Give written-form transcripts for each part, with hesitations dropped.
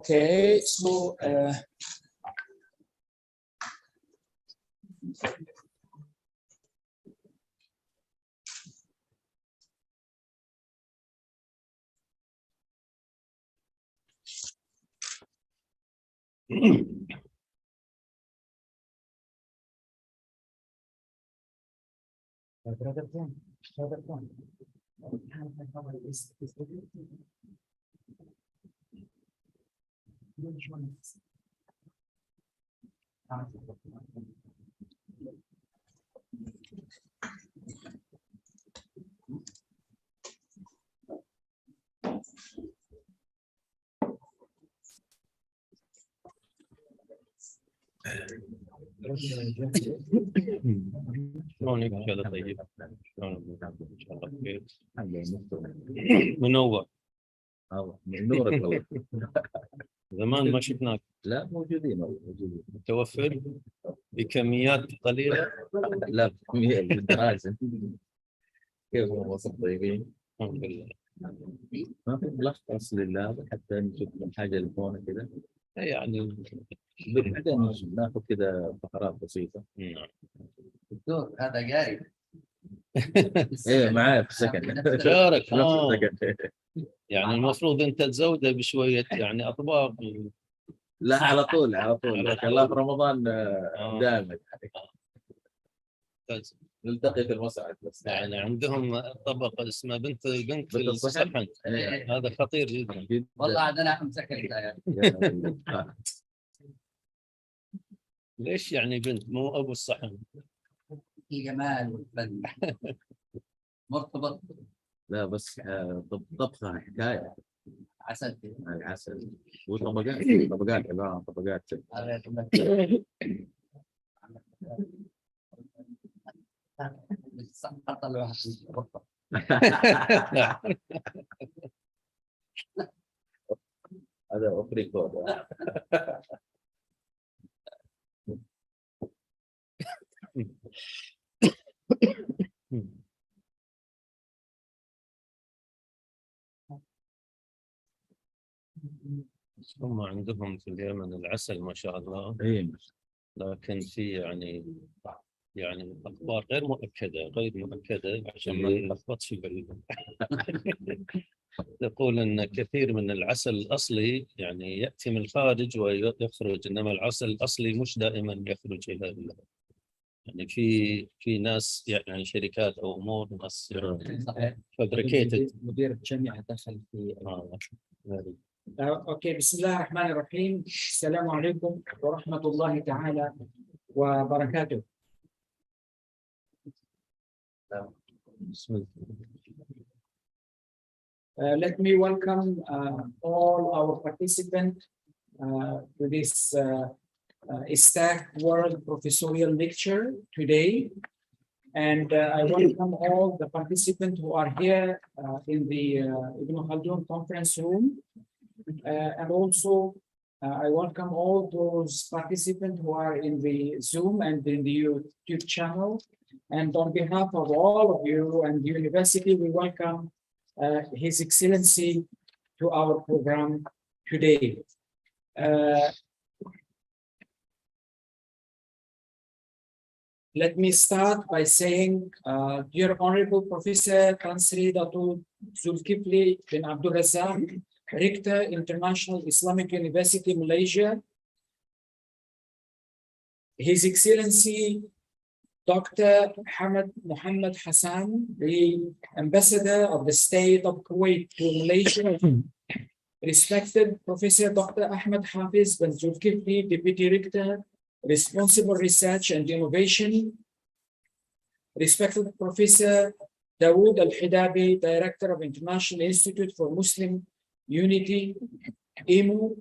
Okay, so شلونك؟ ان شاء الله طيب. شلونك؟ ان شاء الله بخير. منور. من نورك. زمان ما شفناك. لا موجودين. متوفر بكميات قليله. لا بكمية بالدراسة. كيف وصل طيبين؟ الحمد لله. ما في ملخص لله حتى نشوف من حاجة للفون كذا. يعني بعدين ناخذ كذا فقرات بسيطة. نعم. دكتور هذا جاي. ايه معايا في السكن. شارك. في السكن. يعني المفروض انت تزوده بشويه يعني اطباق. لا على طول على طول. لك الله في رمضان دائما نلتقي في المصعد بس. يعني عندهم طبقه اسمها بنت بنت الصحن. إيه. هذا خطير جدا. والله عندنا مسكن ليش يعني بنت مو ابو الصحن؟ الجمال والفن مرتبط. لا بس طبخة حكاية. عسل. العسل وطبقات طبقات عبارة عن طبقات. هذا أفريقيا. هم عندهم في اليمن العسل ما شاء الله. إيه. لكن في يعني اخبار غير مؤكده عشان ما نلخبطش يقول ان كثير من العسل الاصلي يعني ياتي من الخارج ويخرج، انما العسل الاصلي مش دائما يخرج الى يعني في ناس يعني شركات او امور ناس فابريكيتد. مدير الجامعة دخل في اوكي. بسم الله الرحمن الرحيم. السلام عليكم ورحمة الله تعالى وبركاته. Let me welcome all our participants to this Istac-World Professorial lecture today. And I welcome all the participants who are here in the Ibn Khaldun conference room. And also, I welcome all those participants who are in the Zoom and in the YouTube channel. And on behalf of all of you and the university, we welcome His Excellency to our program today. Let me start by saying, dear Honorable Professor Kansri Dato Zulkifli bin Abdul Razak, Rector, International Islamic University, Malaysia, His Excellency Dr. MOHAMMAD HASSAN, the Ambassador of the State of Kuwait to Malaysia, respected Professor Dr. Ahmed Hafiz bin Zulkifli, Deputy Rector, Responsible Research and Innovation, respected Professor Dawood Al-Hidabi, Director of International Institute for Muslim Unity, IMU,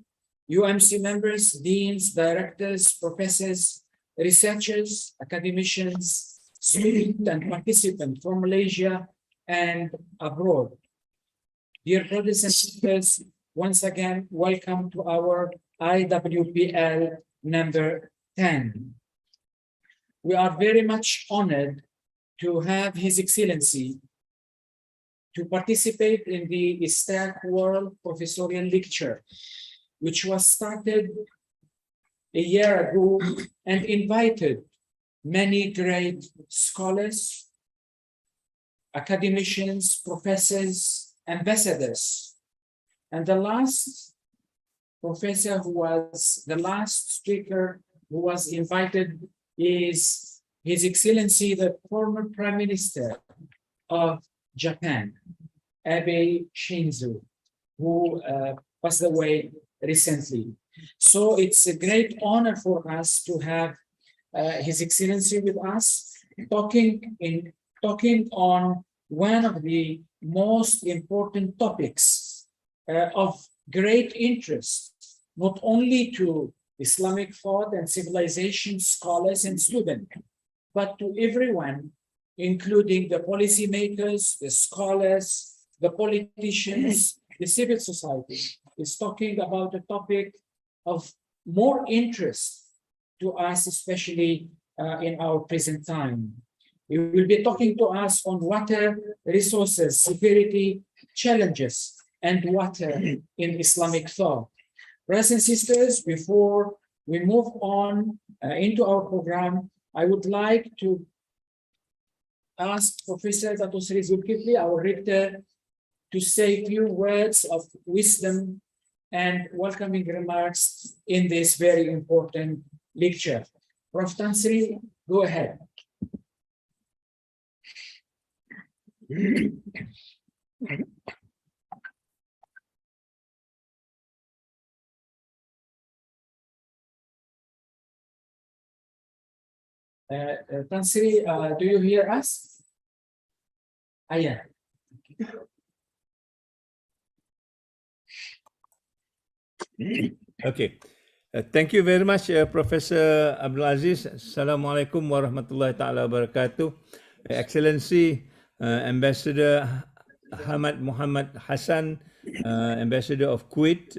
UMC members, deans, directors, professors, researchers, academicians, students, and participants from Malaysia and abroad. Dear brothers and sisters, once again, welcome to our Iwpl number 10. We are very much honored to have His Excellency to participate in the Istac-World Professorial Lecture. which was started a year ago and invited many great scholars, academicians, professors, ambassadors. And the last professor who was the last speaker who was invited is His Excellency, the former Prime Minister of Japan, Abe Shinzo, who passed away recently. So it's a great honor for us to have His Excellency with us, talking on one of the most important topics of great interest, not only to Islamic thought and civilization scholars and students, but to everyone, including the policymakers, the scholars, the politicians, the civil society. Is talking about a topic of more interest to us, especially in our present time. He will be talking to us on water resources, security challenges, and water in Islamic thought. Brothers and sisters, before we move on into our program, I would like to ask Professor Dr. Sri Zulkifli, our rector, to say a few words of wisdom and welcoming remarks in this very important lecture. Prof. Tan Sri, go ahead. Tan Sri, do you hear us? Yeah. Okay. Thank you very much, Professor Abdul Aziz. Assalamualaikum warahmatullahi ta'ala wabarakatuh. Excellency, Ambassador HAMAD Muhammad Hassan, Ambassador of Kuwait,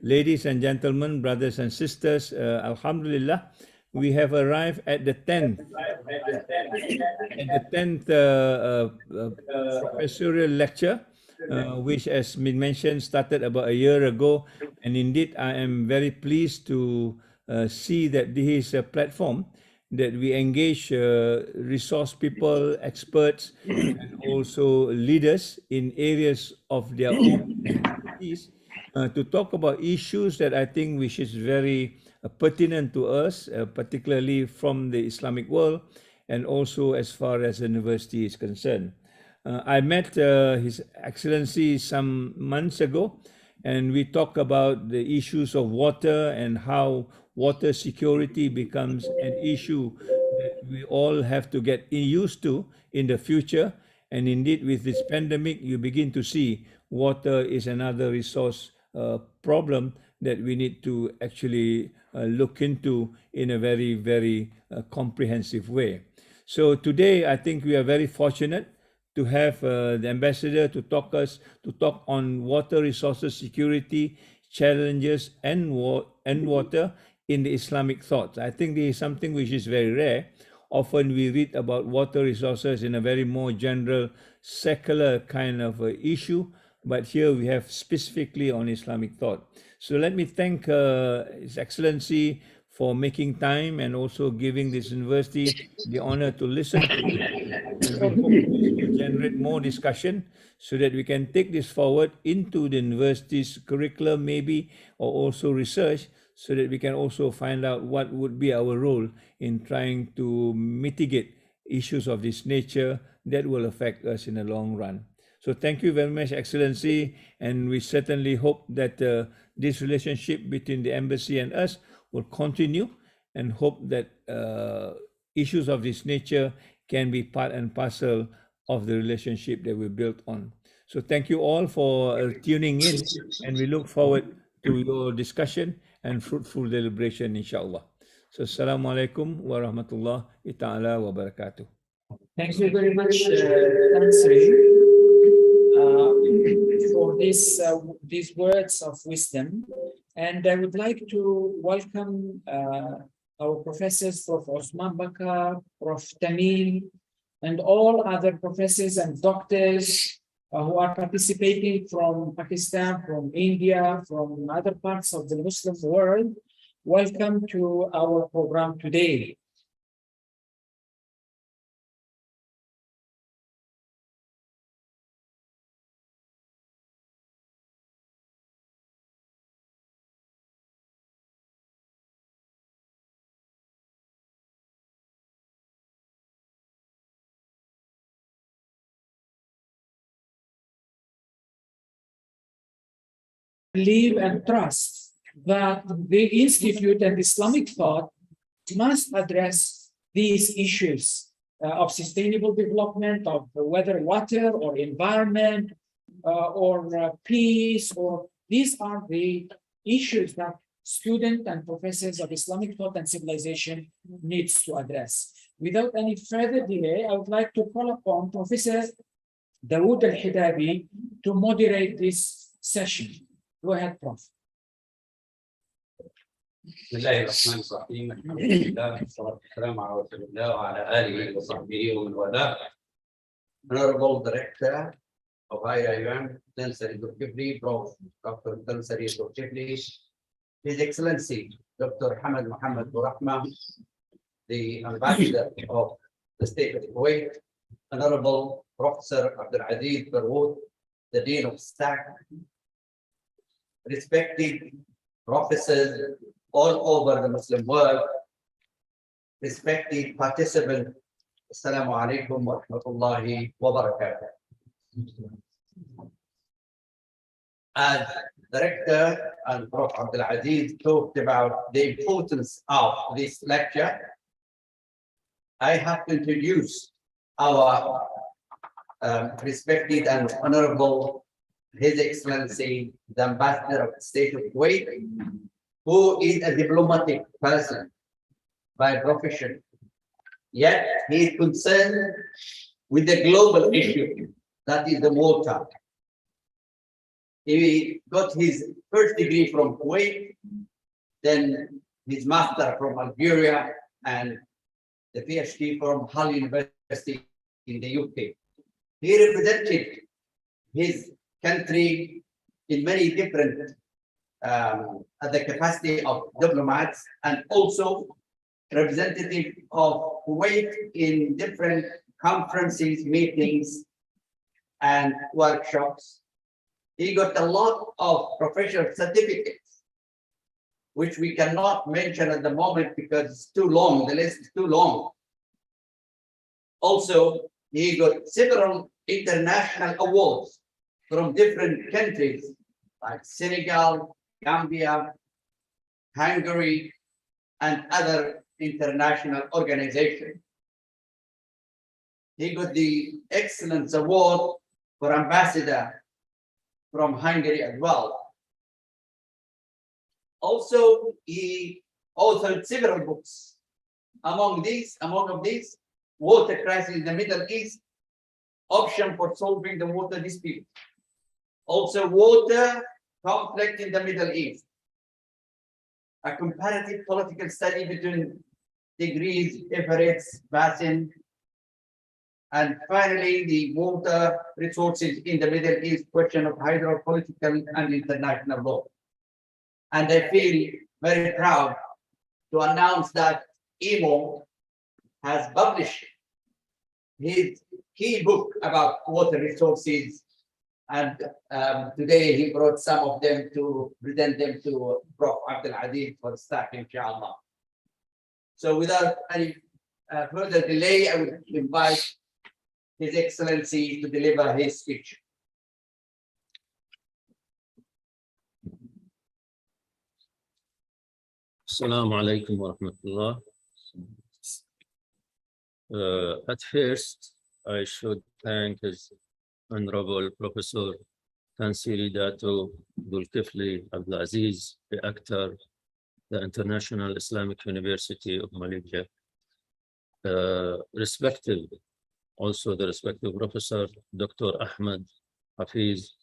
ladies and gentlemen, brothers and sisters, Alhamdulillah, we have arrived at the 10th professorial lecture, which, as been mentioned, started about a year ago. And indeed, I am very pleased to see that this is a platform that we engage resource people, experts, and also leaders in areas of their own expertise to talk about issues that I think which is very pertinent to us, particularly from the Islamic world, and also as far as the university is concerned. I met His Excellency some months ago, and we talked about the issues of water and how water security becomes an issue that we all have to get used to in the future. And indeed, with this pandemic, you begin to see water is another resource problem that we need to actually look into in a very, very comprehensive way. So today, I think we are very fortunate to have the ambassador to talk on water resources security challenges and water in the Islamic thought. I think this is something which is very rare. Often we read about water resources in a very more general, secular kind of issue, but here we have specifically on Islamic thought. So let me thank His Excellency for making time and also giving this university the honor to listen to it. And we hope this will generate more discussion so that we can take this forward into the university's curriculum maybe, or also research, so that we can also find out what would be our role in trying to mitigate issues of this nature that will affect us in the long run. So thank you very much, Excellency, and we certainly hope that this relationship between the embassy and us will continue, and hope that issues of this nature can be part and parcel of the relationship that we built on. So thank you all for tuning in, and we look forward to your discussion and fruitful deliberation, inshallah. So Assalamualaikum warahmatullahi ta'ala wabarakatuh. Thank you very much, Tan Sri, for these words of wisdom. And I would like to welcome our professors, Prof. Osman Bakar, Prof. Tamim, and all other professors and doctors who are participating from Pakistan, from India, from other parts of the Muslim world. Welcome to our program today. Believe and trust that the Institute and Islamic thought must address these issues of sustainable development, of whether water or environment or peace, or these are the issues that students and professors of Islamic thought and civilization needs to address. Without any further delay, I would like to call upon Professor Dawood Al-Hidabi to moderate this session. Go ahead, Prof. بسم الله الرحمن الرحيم الحمد لله والصلاة والسلام على رسول الله وعلى آله وصحبه ومن والاه. Honorable Director of IIM, Sari Zulkifli, Prof. Dr. Sari Zulkifli, His Excellency Dr. Hamad Muhammad BURHAMAH, the Ambassador of the State of Kuwait, Honorable Professor Abdul Aziz Barwood, the Dean of Istac, respected professors all over the Muslim world, respected participants, Assalamu alaikum wa rahmatullahi wa barakatuh. As Director and Prof. Abdul Aziz talked about the importance of this lecture, I have to introduce our respected and honorable His Excellency, the Ambassador of the State of Kuwait, who is a diplomatic person by profession, yet he is concerned with the global issue, that is the water. He got his first degree from Kuwait, then his master from Algeria, and the PhD from Hull University in the UK. He represented his country in many different at the capacity of diplomats, and also representative of Kuwait in different conferences, meetings, and workshops. He got a lot of professional certificates, which we cannot mention at the moment because it's too long, the list is too long. Also, he got several international awards from different countries like Senegal, Gambia, Hungary, and other international organizations. He got the Excellence Award for Ambassador from Hungary as well. Also, he authored several books. Among these, Water Crisis in the Middle East, Option for Solving the Water Dispute. Also, Water Conflict in the Middle East, a comparative political study between Tigris, Euphrates, Basin, and finally, the water resources in the Middle East, question of hydropolitical and international law. And I feel very proud to announce that IMO has published his key book about water resources, and today he brought some of them to present them to Prof. Abdul Aziz for staff, inshallah. So without any further delay, I would invite His Excellency to deliver his speech. Assalamu alaikum wa rahmatullah. At first, I should thank His Honorable Professor Tansiri Dato Zulkifli Abdul Aziz, the actor, the International Islamic University of Malaysia, also the respective Professor Dr. Ahmed Hafiz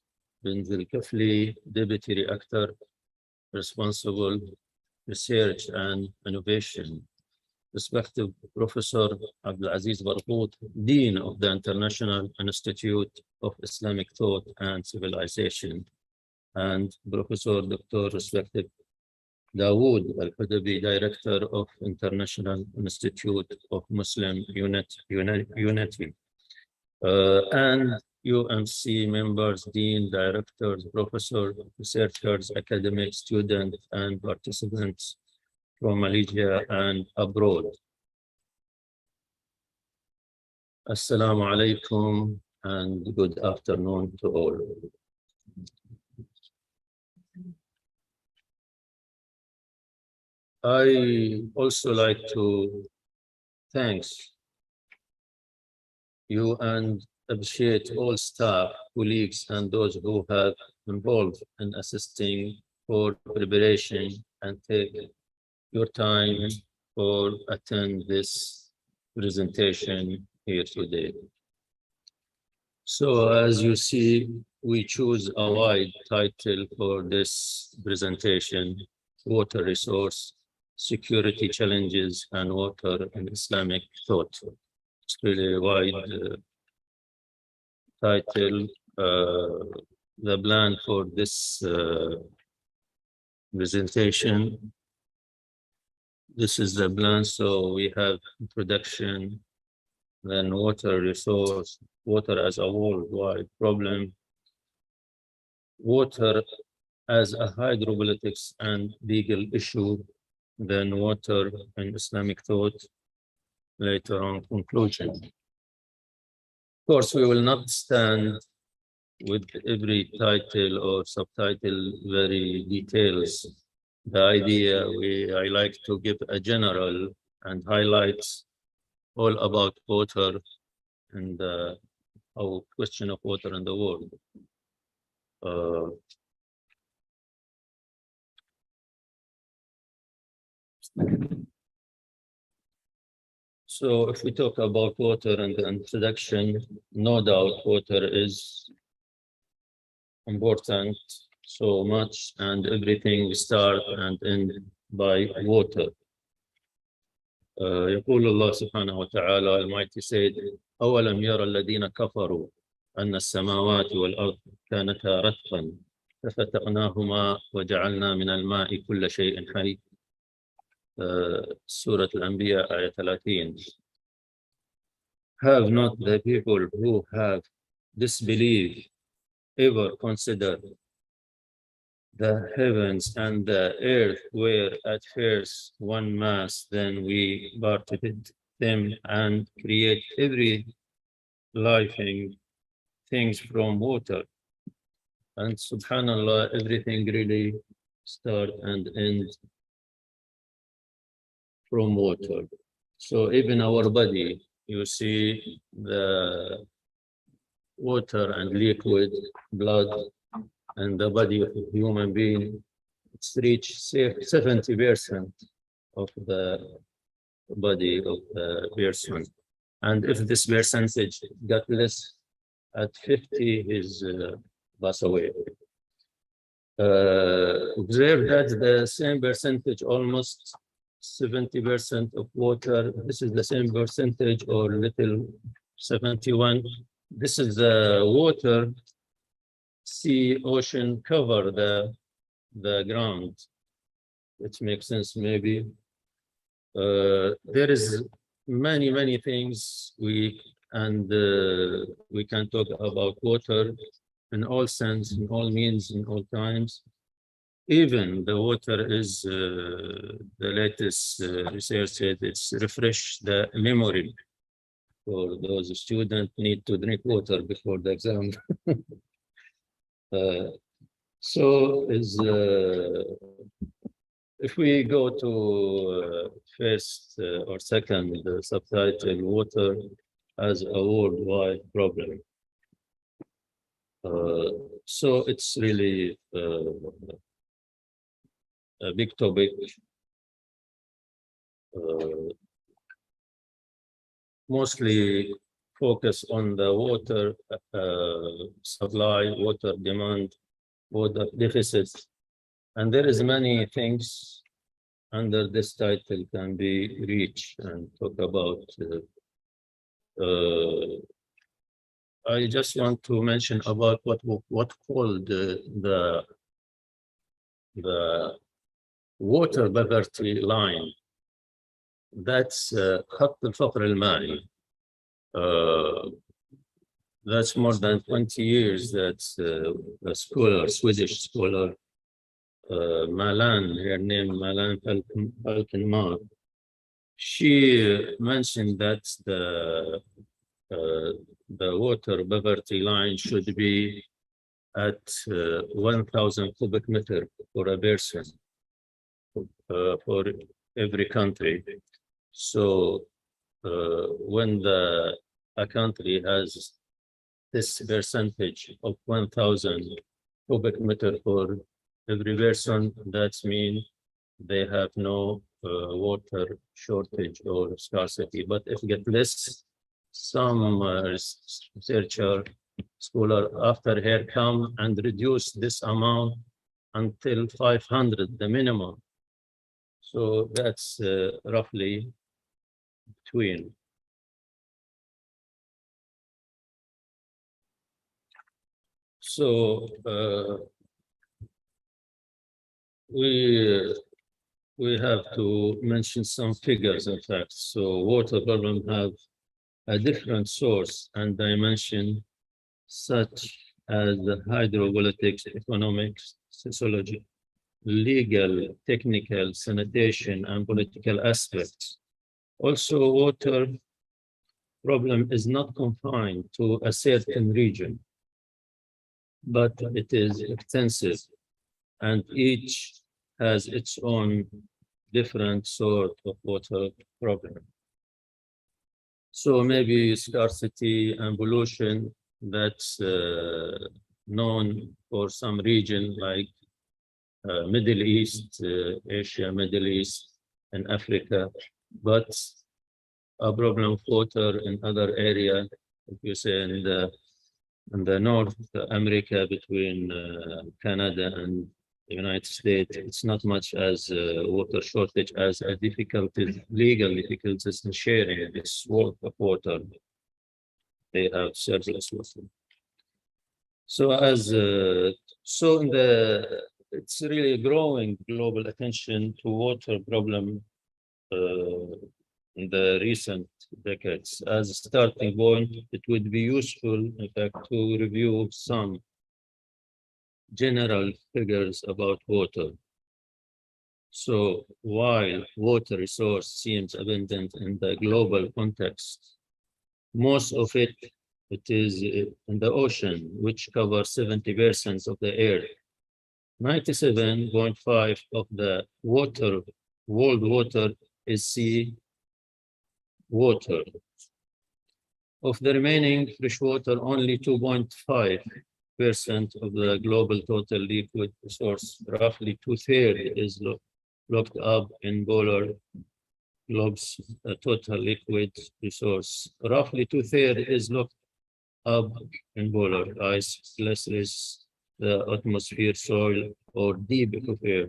bin Zulkifli, Deputy Reactor, responsible research and innovation respected Professor Abdulaziz Barghouth, Dean of the International Institute of Islamic Thought and Civilization, and Professor Dr. respected Dawood Al-Hudabi, Director of International Institute of Muslim Unity, and UMC members, Dean, Directors, Professors, Researchers, Academic Students, and participants from Malaysia and abroad. Assalamu alaikum and good afternoon to all. I also like to thank you and appreciate all staff, colleagues, and those who have involved in assisting for preparation and take your time for attend this presentation here today. So as you see, we choose a wide title for this presentation: Water Resource, Security Challenges, and Water in Islamic Thought. It's really a wide title. The plan for this presentation, this is the plan. So we have introduction, then water resource, water as a worldwide problem, water as a hydropolitics and legal issue, then water and Islamic thought, later on conclusion. Of course, we will not stand with every title or subtitle very details. The idea, I like to give a general and highlights all about water and our question of water in the world. So if we talk about water and the introduction, no doubt water is important so much, and everything start and end by water. يقول الله سبحانه وتعالى, Almighty said, أولم يرى الذين كفروا أن السماوات والأرض كانتا رتقا ففتقناهما وجعلنا من الماء كل شيء حي. Surah Al-Anbiya, ayah 30. Have not the people who have disbelieved ever considered the heavens and the earth were at first one mass, then we parted them and create every living things from water. And subhanallah, everything really start and end from water. So even our body, you see the water and liquid blood and the body of a human being, it's reached 70% of the body of the person. And if this percentage got less, at 50, is pass away. Observe that the same percentage, almost 70% of water, this is the same percentage or little 71. This is the water, sea, ocean cover the ground. It makes sense maybe. There is many things we can talk about water in all sense, in all means, in all times. Even the water is the latest research said it's refresh the memory. For those students need to drink water before the exam. If we go to first or second subtitle, water as a worldwide problem. So it's really a big topic. Mostly focus on the water supply, water demand, water deficits, and there is many things under this title can be reached and talk about. I just want to mention about what called the water poverty line. That's خط الفقر المائي. That's more than 20 years that a scholar, Swedish scholar, Malan, her name Malan Falkenmark, she mentioned that the water poverty line should be at 1,000 cubic meter for a person for every country. So when a country has this percentage of 1,000 cubic meter for every person, that means they have no water shortage or scarcity. But if get less, some researcher, scholar after her come and reduce this amount until 500, the minimum. So that's roughly between. So we have to mention some figures, in fact. So water problem have a different source and dimension, such as the hydropolitics, economics, sociology, legal, technical, sanitation, and political aspects. Also, water problem is not confined to a certain region, but it is extensive, and each has its own different sort of water problem. So maybe scarcity and pollution, that's known for some region like Middle East, Asia, Middle East, and Africa, but a problem of water in other area, if you say in the North America between Canada and the United States, it's not much as water shortage as a difficulty, legal difficulties in sharing this work of water. They have surplus water. So it's really growing global attention to water problem in the recent decades. As a starting point, it would be useful, in fact, to review some general figures about water. So while water resource seems abundant in the global context, most of it is in the ocean, which covers 70% of the earth. 97.5% of the water, world water, is sea water. Of the remaining fresh water, only 2.5% of the global total liquid resource, roughly 2/3, is locked up in polar globes, total liquid resource. Roughly 2/3 is locked up in polar ice, glaciers, the atmosphere, soil, or deep aquifer.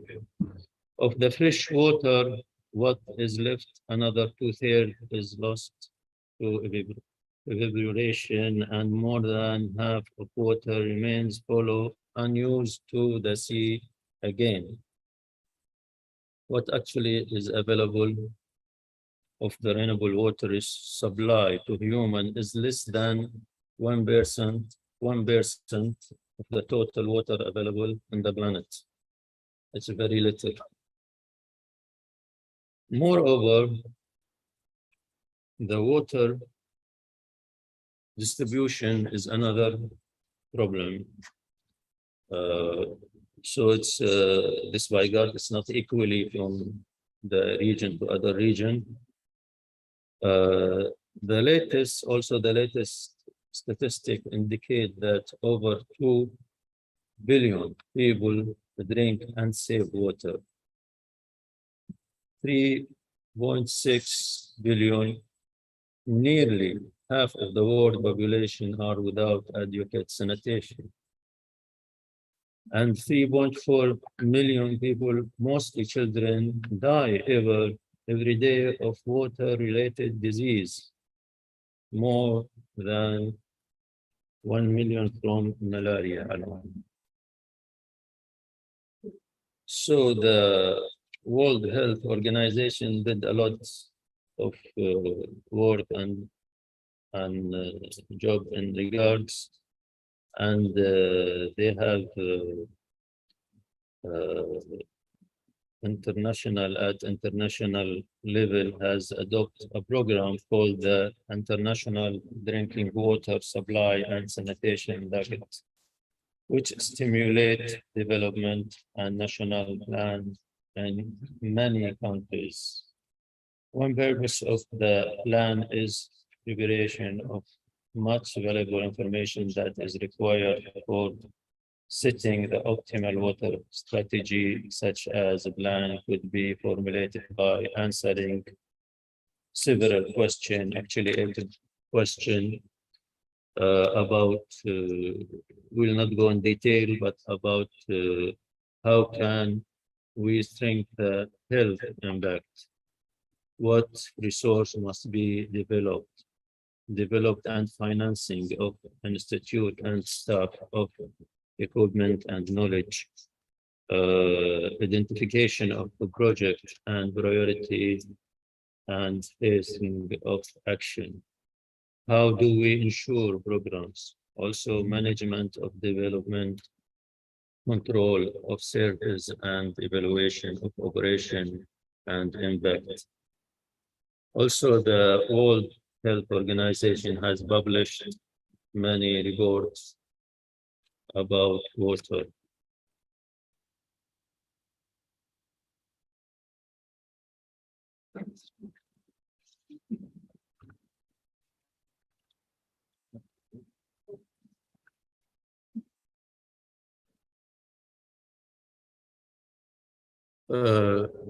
Of the fresh water, what is left, another 2/3 is lost to evaporation, and more than half of water remains follow unused to the sea again. What actually is available of the renewable water is supply to human is less than 1% of the total water available on the planet. It's very little. Moreover, the water distribution is another problem. So it's disregard, it's not equally from the region to other region. The latest statistic indicate that over 2 billion people drink unsafe water. 3.6 billion, nearly half of the world population, are without adequate sanitation. and 3.4 million people, mostly children, die every day of water-related disease, more than 1 million from malaria alone. So the World Health Organization did a lot of work and job in regards, and they have international level has adopted a program called the International Drinking Water Supply and Sanitation Package, which stimulate development and national plans in many countries. One purpose of the plan is preparation of much valuable information that is required for setting the optimal water strategy, such as a plan could be formulated by answering several questions, actually 8 questions about, we'll not go in detail, but about how can we strengthen the health impact, what resource must be developed and financing of institute and staff of equipment and knowledge, identification of the project and priority and phasing of action. How do we ensure programs? Also management of development, control of service and evaluation of operation and impact. Also, the World Health Organization has published many reports about water.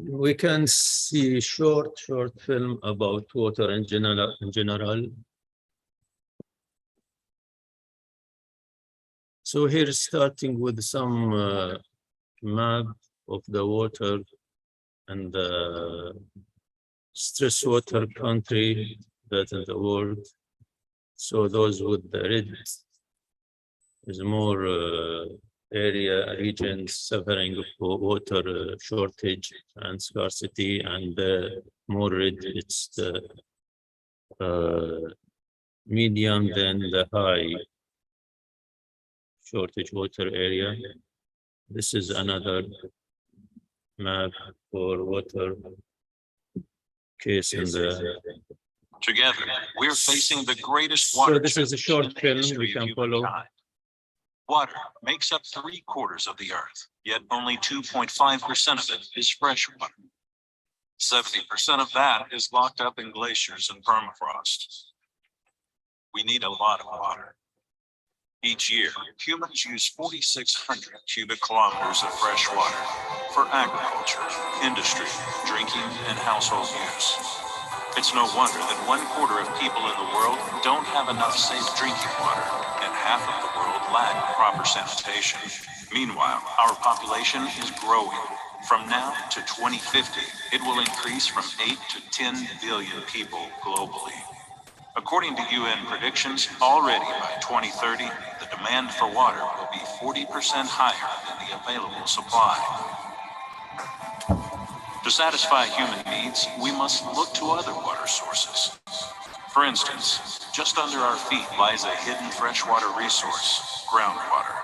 We can see short film about water in general. So here, starting with some map of the water and the stress water country that in the world. So those with the red is more regions suffering of water shortage and scarcity, and more red, it's the medium, then the high shortage water area. This is another map for water case in the. Together, we're facing the greatest water. So this is a short film we can follow. Water makes up 3/4 of the earth, yet only 2.5% of it is fresh water. 70% of that is locked up in glaciers and permafrost. We need a lot of water. Each year, humans use 4,600 cubic kilometers of fresh water for agriculture, industry, drinking, and household use. It's no wonder that 1/4 of people in the world don't have enough safe drinking water, and half of the world lack proper sanitation. Meanwhile, our population is growing. From now to 2050, it will increase from 8 to 10 billion people globally. According to UN predictions, already by 2030, the demand for water will be 40% higher than the available supply. To satisfy human needs, we must look to other water sources. For instance, just under our feet lies a hidden freshwater resource, groundwater.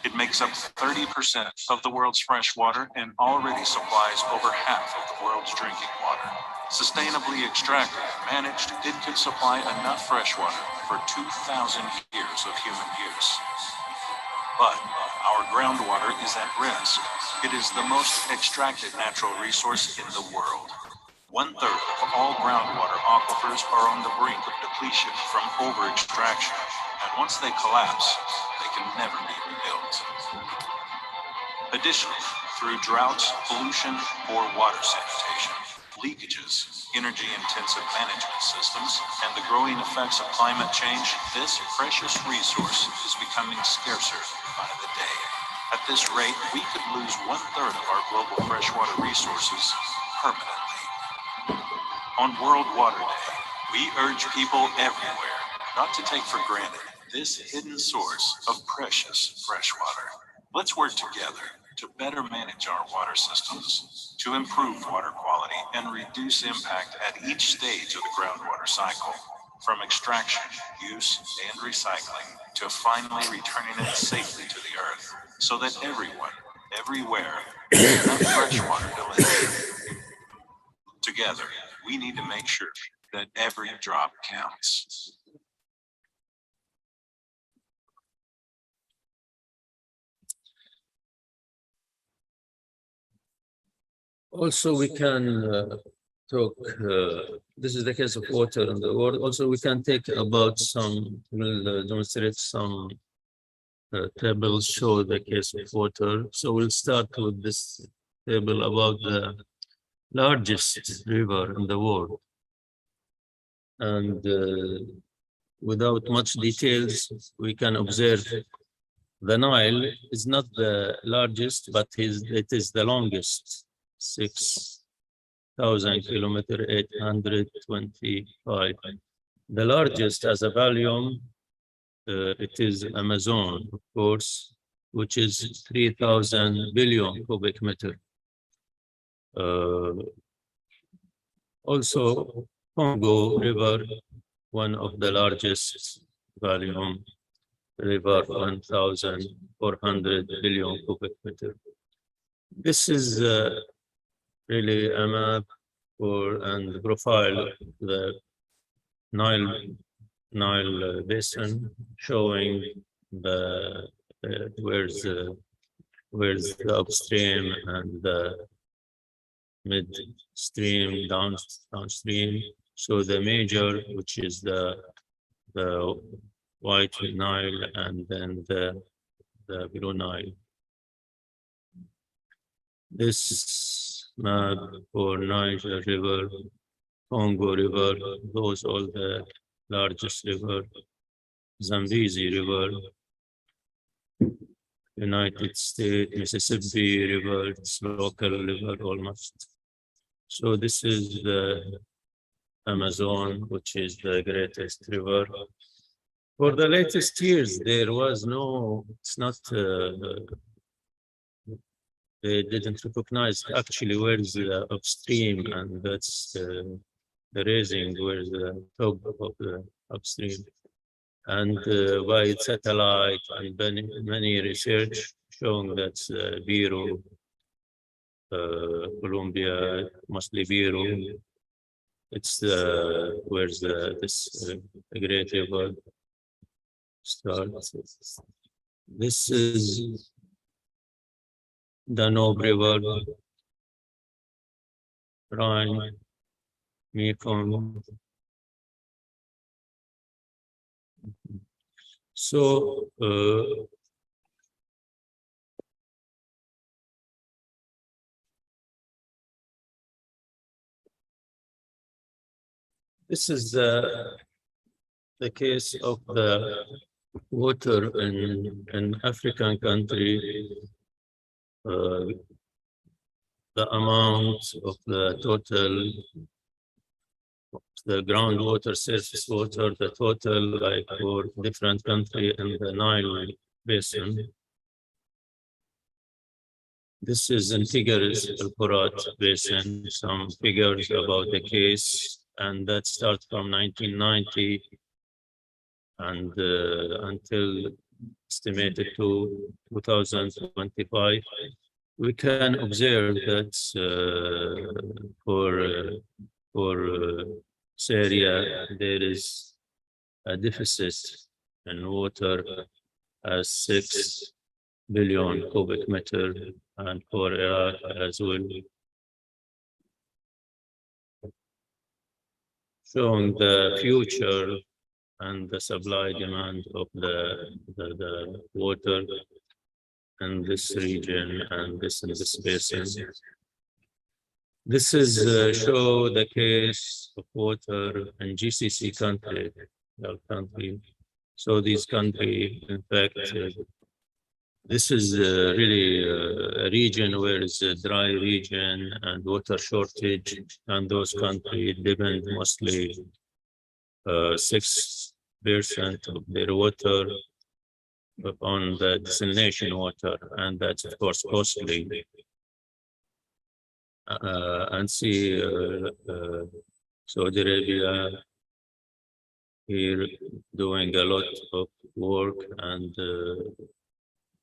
It makes up 30% of the world's fresh water and already supplies over half of the world's drinking water. Sustainably extracted and managed, it could supply enough fresh water for 2,000 years of human use. But our groundwater is at risk. It is the most extracted natural resource in the world. 1/3 of all groundwater aquifers are on the brink of depletion from over-extraction, and once they collapse, they can never be rebuilt. Additionally, through droughts, pollution, poor water sanitation, leakages, energy-intensive management systems, and the growing effects of climate change, this precious resource is becoming scarcer by the day. At this rate, we could lose 1/3 of our global freshwater resources permanently. On World Water Day, we urge people everywhere not to take for granted this hidden source of precious freshwater. Let's work together to better manage our water systems, to improve water quality and reduce impact at each stage of the groundwater cycle, from extraction, use, and recycling, to finally returning it safely to the earth, so that everyone, everywhere, has enough fresh water to live. Together, we need to make sure that every drop counts. Also, we can talk, this is the case of water in the world. Also, we can take about some, we'll demonstrate some tables show the case of water. So we'll start with this table about the largest river in the world. And without much details, we can observe the Nile is not the largest, but it is the longest. 6,000 kilometers, 825. The largest as a volume, it is Amazon, of course, which is 3,000 billion cubic meter. Also, Congo River, one of the largest volume river, 1,400 billion cubic meter. This is really a map and profile the Nile basin, showing where's the upstream and the midstream, downstream. So the major, which is the White Nile, and then the Blue Nile. This map for Niger River, Congo River, those all the largest river, Zambezi River, United States, Mississippi River, it's local river almost. So this is the Amazon, which is the greatest river. For the latest years, there was no, it's not, they didn't recognize actually where's the upstream, and that's the raising, where's the top of the upstream. And by satellite and many research showing that Biro, Colombia, mostly Biro, it's where's this great river starts. This is Danube River, Rhine, Mekong. So this is the case of the water in African country. The amount of the total, the groundwater, surface water, the total, like for different country in the Nile basin. This is in Tigris, Al-Furat basin, some figures about the case, and that starts from 1990 and until estimated to 2025. We can observe that for Syria, there is a deficit in water as 6 billion cubic meter, and for Iraq as well. Showing the future and the supply demand of the water in this region and in this basin. This is show the case of water in GCC country. So these countries, in fact, This is really a region where it's a dry region and water shortage, and those countries depend mostly 6% of their water on the desalination water, and that's of course costly. And see Saudi Arabia here doing a lot of work, and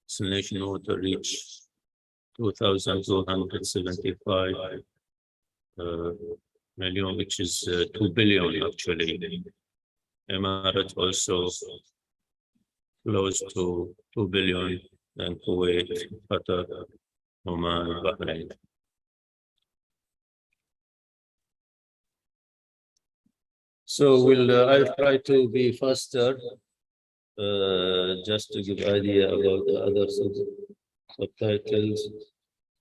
desalination water reached 2,275 million, which is 2 billion actually. Emirates also close to 2 billion, and Kuwait, Qatar, Oman, Bahrain. So I'll try to be faster, just to give idea about the other subtitles.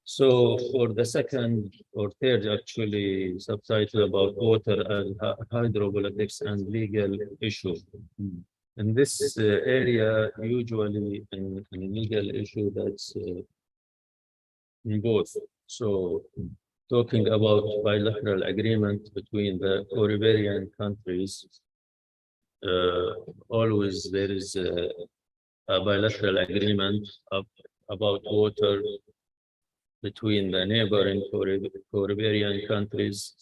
So for the second or third actually subtitle about water and hydropolitics and legal issue. In this area, usually in legal issue, that's in both. So talking about bilateral agreement between the Caribbean countries, always there is a bilateral agreement about water between the neighboring Caribbean countries,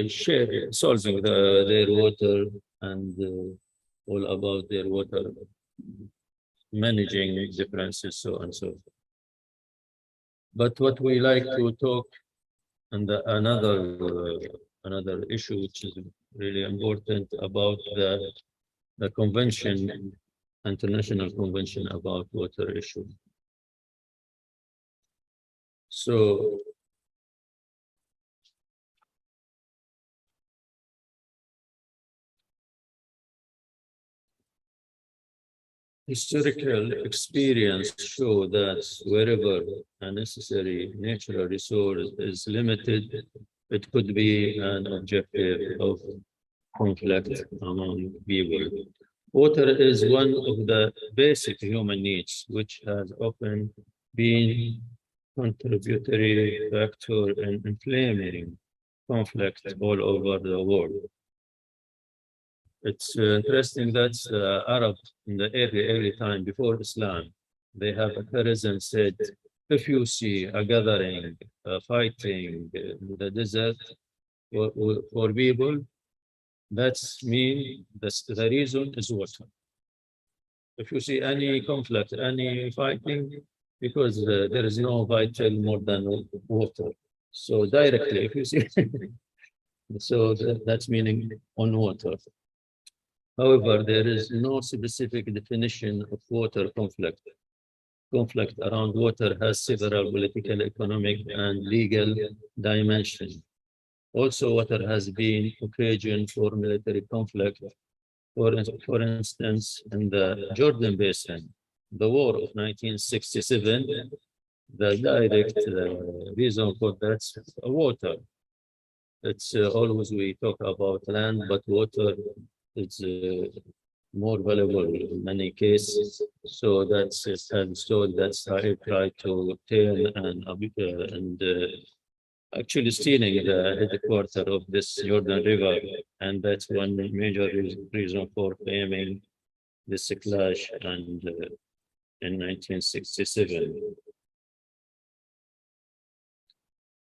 share solving their water and all about their water, managing differences, so on and so forth. But what we like to talk, and another issue which is really important about the convention, international convention about water issue. So historical experience show that wherever a necessary natural resource is limited, it could be an objective of conflict among people. Water is one of the basic human needs, which has often been contributory factor in inflaming conflict all over the world. It's interesting that Arab in the early time before Islam, they have a aphorism said, if you see a gathering, fighting in the desert for people, that's mean the reason is water. If you see any conflict, any fighting, because there is no vital more than water. So directly, if you see, so that's meaning on water. However, there is no specific definition of water conflict. Conflict around water has several political, economic, and legal dimensions. Also, water has been occasion for military conflict. For instance, in the Jordan Basin, the war of 1967, the direct reason for that is water. It's always we talk about land, but water is more valuable in many cases. So that's I try to turn and actually stealing the headquarters of this Jordan River, and that's one major reason for claiming this clash and in 1967.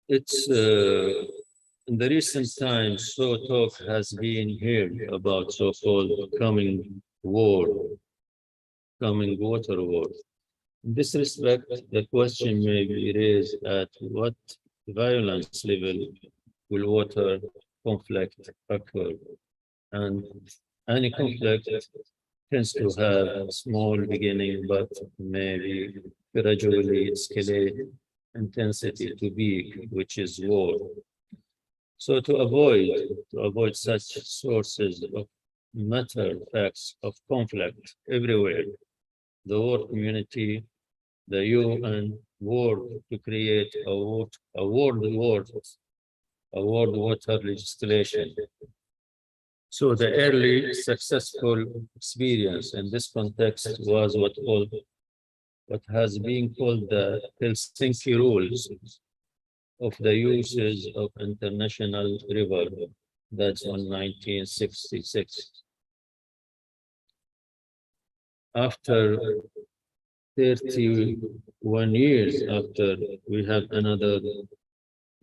It's in the recent times, so talk has been here about so-called coming water war. In this respect, the question may be raised at what violence level will water conflict occur? And any conflict tends to have a small beginning, but maybe gradually escalate intensity to peak, which is war. So to avoid such sources of matter facts of conflict everywhere, the world community, the UN worked to create a world water legislation. So the early successful experience in this context was what what has been called the Helsinki rules of the uses of international river. That's on 1966. After 31 years after, we have another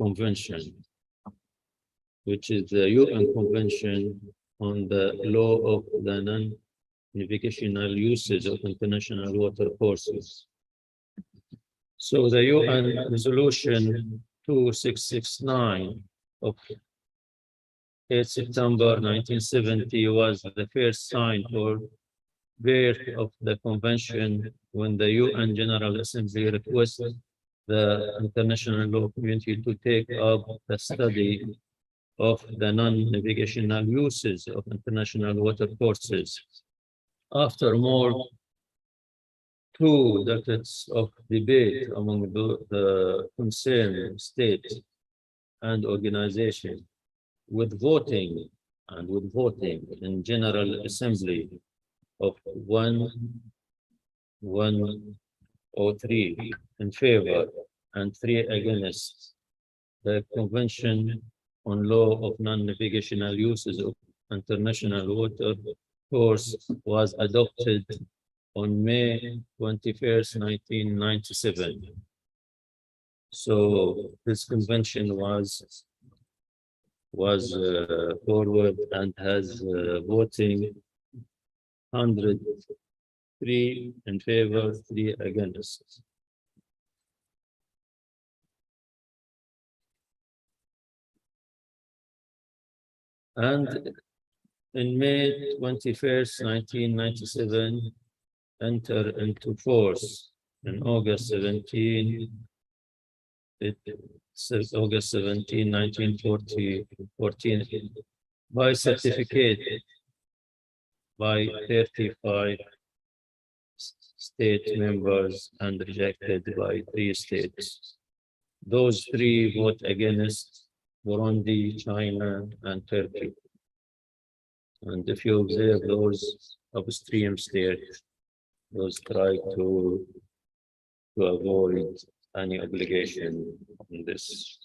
convention, which is the UN Convention on the Law of the Non-Navigational Uses of International Water Courses. So the UN Resolution 2669 of 8 September 1970 was the first sign or birth of the convention when the UN General Assembly requested the international law community to take up the study of the non-navigational uses of international water courses. After more 2 decades of debate among the concerned states and organizations, with voting in General Assembly of 103 in favor and 3 against, the Convention on Law of Non-Navigational Uses of International Water Course was adopted on May 21st, 1997. So this convention was forward and has voting 103 in favor, 3 against. And in May 21st, 1997, enter into force in August 17, 1914, by certificate by 35 state members and rejected by 3 states. Those 3 vote against: Burundi, China, and Turkey. And if you observe those upstream states, those try to avoid any obligation in this.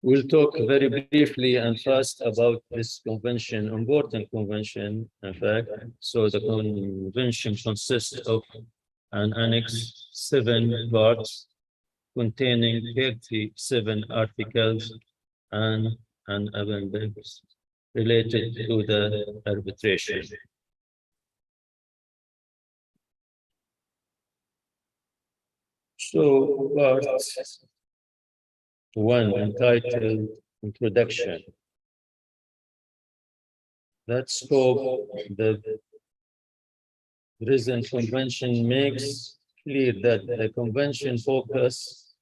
We'll talk very briefly and fast about this convention, important convention, in fact. So the convention consists of an annex, 7 parts, containing 37 articles and an appendix related to the arbitration. So, part 1, entitled Introduction. That scope, the present convention makes clear that the convention focus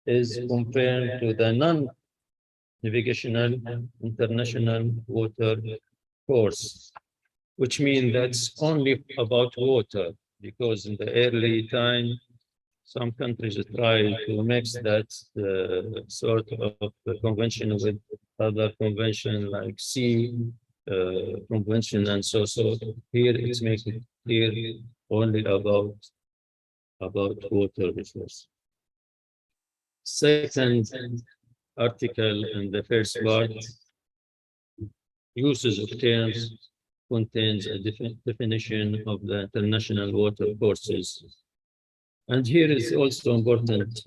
is compared to the non-navigational international water course, which means that's only about water, because in the early time, some countries try to mix that sort of convention with other convention like sea convention, and so here it's making clear only about water resource. Second article in the first part, uses of terms, contains a definition of the international water courses. And here is also important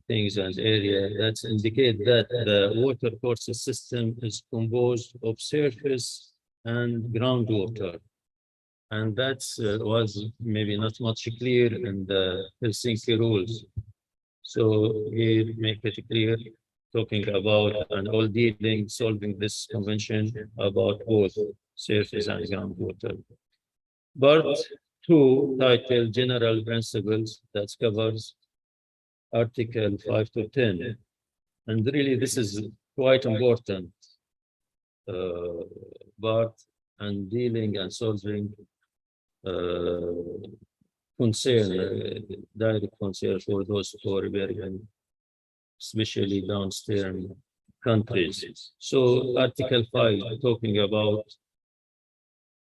things and area that indicate that the water courses system is composed of surface and groundwater. And that was maybe not much clear in the Helsinki rules. So here make it clear, talking about and all dealing, solving this convention about both surface and groundwater. Part 2, titled General Principles, that covers Article 5 to 10. And really, this is quite important part and dealing and solving concern, direct concern for those poor, especially downstream countries. So Article 5, talking about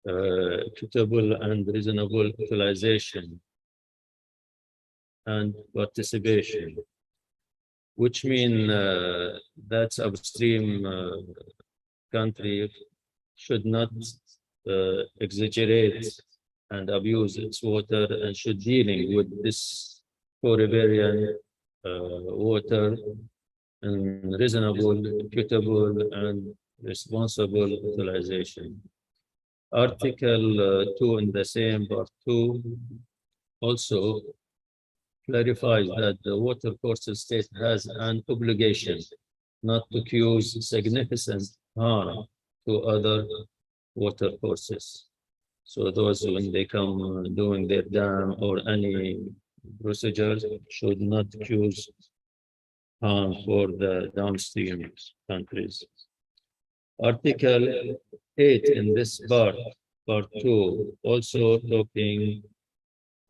equitable and reasonable utilization and participation, which mean that upstream country should not exaggerate and abuse its water, and should dealing with this riverian water in reasonable, equitable, and responsible utilization. Article 2 in the same part 2 also clarifies that the water courses state has an obligation not to cause significant harm to other water courses. So those, when they come doing their dam or any procedures, should not cause harm for the downstream countries. Article 8 in this part 2, also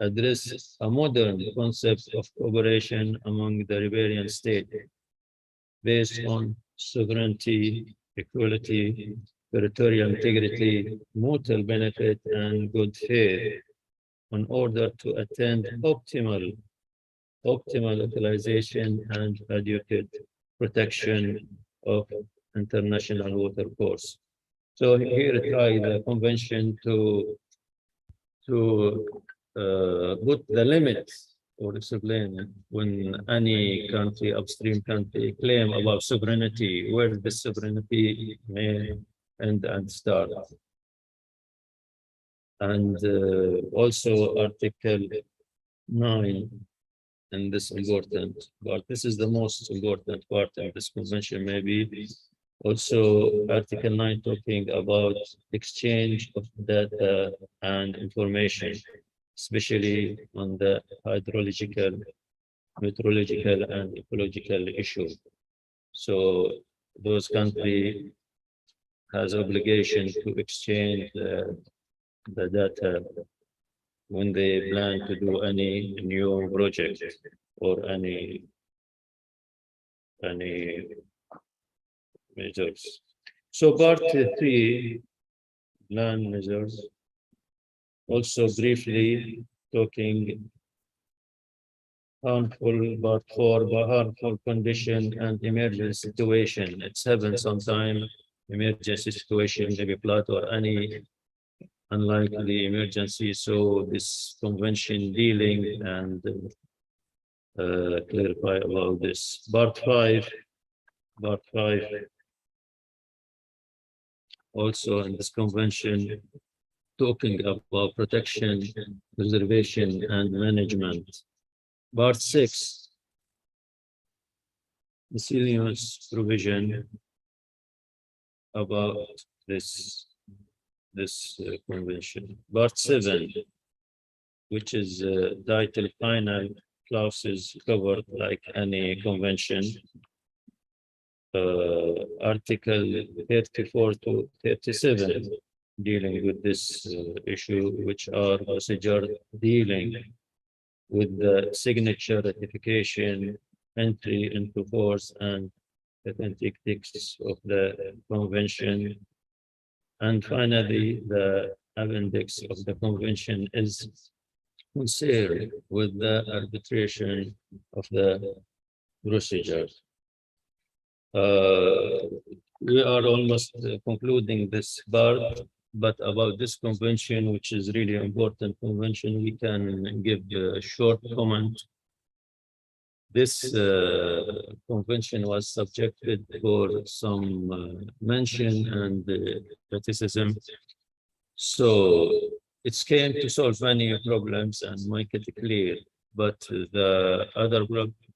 address a modern concept of cooperation among the riparian states based on sovereignty, equality, territorial integrity, mutual benefit, and good faith, in order to attain optimal utilization and adequate protection of international water course. So here try the convention to put the limits or explain when any country, upstream country, claim about sovereignty, where the sovereignty may end and start. And also Article 9, and this important part. This is the most important part of this convention, maybe. Also, Article 9 talking about exchange of data and information, especially on the hydrological, meteorological, and ecological issue. So those countries has obligation to exchange the data when they plan to do any new project or any measures. So part 3, land measures, also briefly talking harmful, part 4, harmful condition and emergency situation. It's happened sometime, emergency situation, maybe flood or any unlikely emergency. So this convention dealing and clarify about this. Part 5 also in this convention talking about protection, preservation, and management. Part 6, miscellaneous provision about this convention. Part 7, which is title final clauses covered like any convention. Article 34 to 37 dealing with this issue, which are procedure dealing with the signature, ratification, entry into force, and authentic texts of the convention. And finally, the appendix of the convention is concerned with the arbitration of the procedure. We are almost concluding this part, but about this convention, which is really important convention, we can give a short comment. This convention was subjected for some mention and criticism. So it came to solve many problems and make it clear. But the other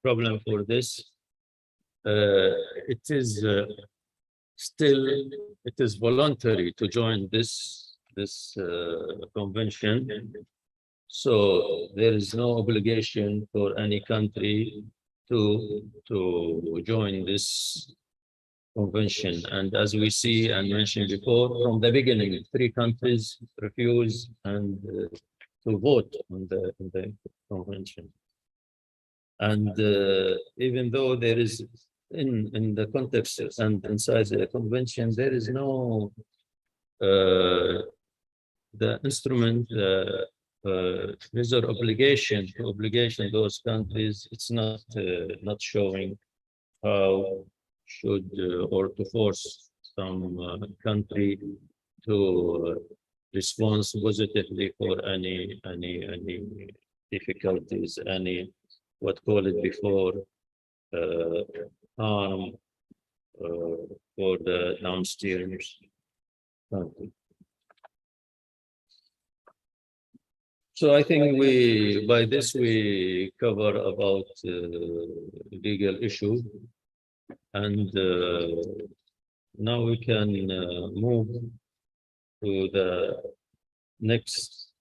problem for this, it is still voluntary to join this convention. So there is no obligation for any country to join this convention. And as we see and mentioned before, from the beginning, 3 countries refused and to vote on the convention. And even though there is in the context and inside the convention, there is no the instrument there's an obligation those countries. It's not showing how should or to force some country to respond positively for any difficulties, any what call it before harm for the downstairs country. So I think by this we cover about legal issue, and now we can move to the next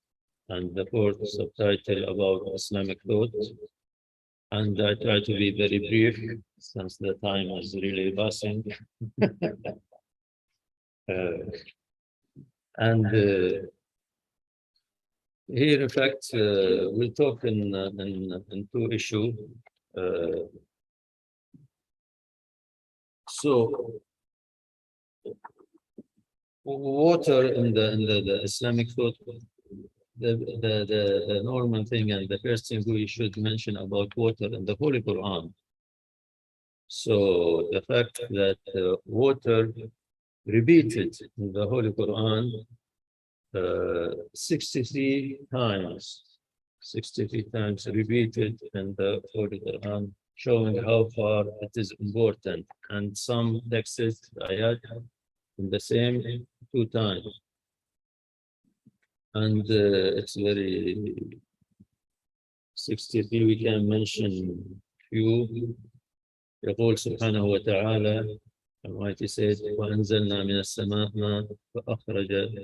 and the fourth subtitle about Islamic thought. And I try to be very brief since the time is really passing. Here, in fact, we'll talk in two issues. So, water in the Islamic thought, the normal thing and the first thing we should mention about water in the Holy Quran. So, the fact that water repeated in the Holy Quran 63 times repeated in the Holy Quran, showing how far it is important. And some texts ayat in the same 2 times. And it's very 63. We can mention few. يقول سبحانه وتعالى, Almighty said, وأنزلنا من السماء ماء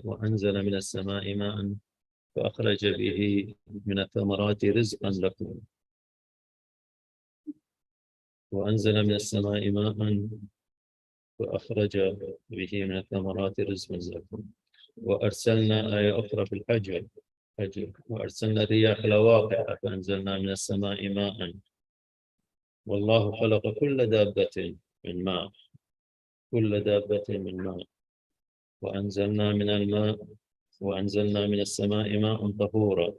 وأنزل من السماء ماء فأخرج به من الثمرات رزقا لكم. وأنزل من السماء ماء وأخرج به من الثمرات رزقا لكم. وأرسلنا آية أخرى في الحجر وأرسلنا الرياح لواقع فأنزلنا من السماء ماء والله خلق كل دابة من ماء وأنزلنا من الماء وأنزلنا من السماء ماء طهورا.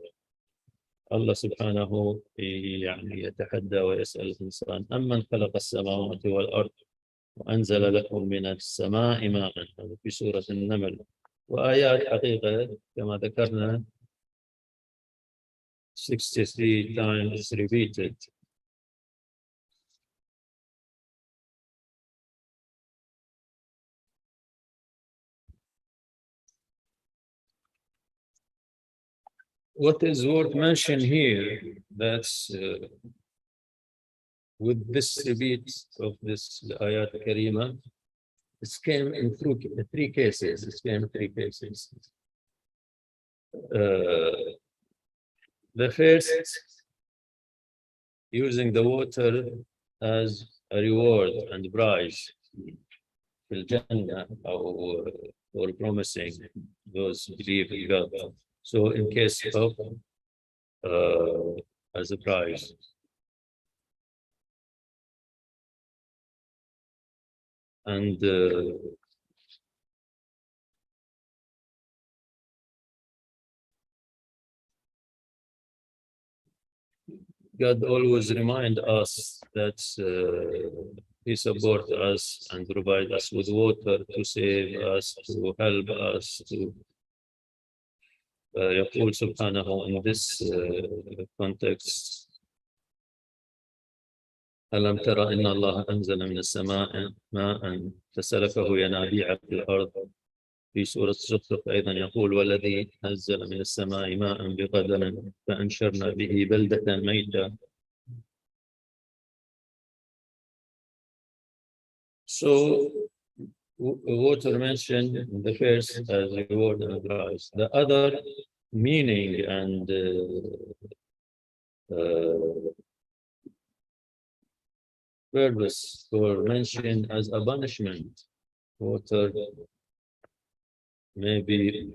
الله سبحانه يعني يتحدى ويسأل الإنسان أمن خلق السماوات والأرض وأنزل لكم من السماء ماء. في سورة النمل. وآيات حقيقة كما ذكرنا 63 times repeated. What is worth mentioning here, that's with this repeat of this ayat karima, it came in 3 cases. The first, using the water as a reward and prize for Jannah, or promising those who believe in God. So in case of as a prize. And God always reminds us that He supports us and provides us with water to save us, to help us, to يقول سبحانه in this context ألم ترى إن الله أنزل من السماء ماء فسلكه ينابيع في الأرض. في سورة الزخرف أيضا يقول والذي نزل من السماء ماء بقدر فأنشرنا به بلدة ميتة. So water mentioned in the first as reward and prize. The other meaning and purpose were mentioned as a punishment. Water may be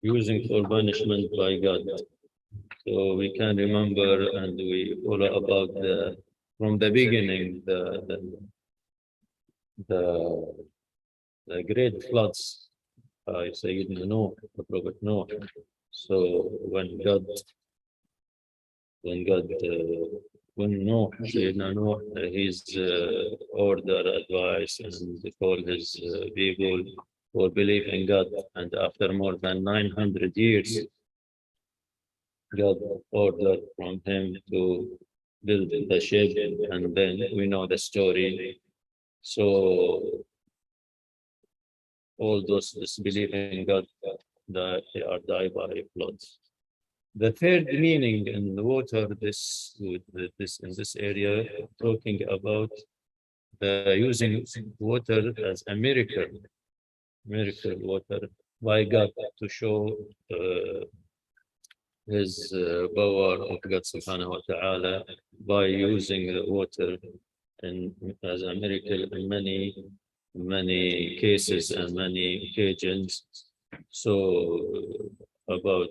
using for punishment by God. So we can remember and we follow about from the beginning the great floods by Sayyidina Noah, the Prophet Noah. So when Noah, Sayyidina Noah, his order, advice, and call his people for belief in God, and after more than 900 years, God ordered from him to build the ship, and then we know the story. So all those disbelieving God, they are died by floods. The third meaning in the water, in this area, talking about the using water as a miracle water by God to show his power of God subhanahu wa ta'ala by using the water as a miracle in many cases and many occasions. So about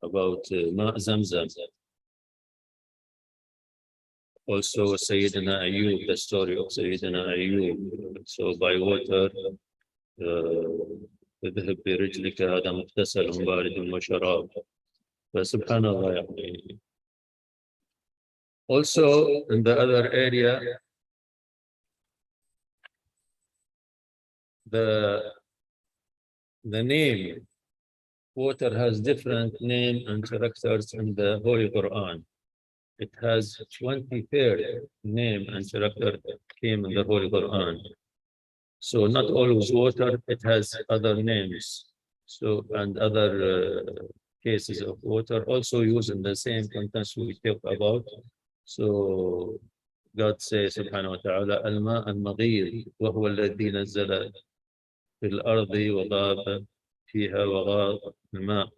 Ma Zamzam. Also Sayyidina Ayub, the story of Sayyidina Ayub. So by water اذهب برجلك هذا مغتسل بارد وشراب. فسبحان الله يعني. Also in the other area, the name water has different name and characters in the Holy Quran. It has 23rd name and character came in the Holy Quran. So not always water, it has other names. So and other cases of water also used in the same context we talk about. So God says subhanahu wa ta'ala, al-ma' al-maghir wa huwa alladhi nazzala fil ardi wa ghaba fiha wa ghaba al-ma'.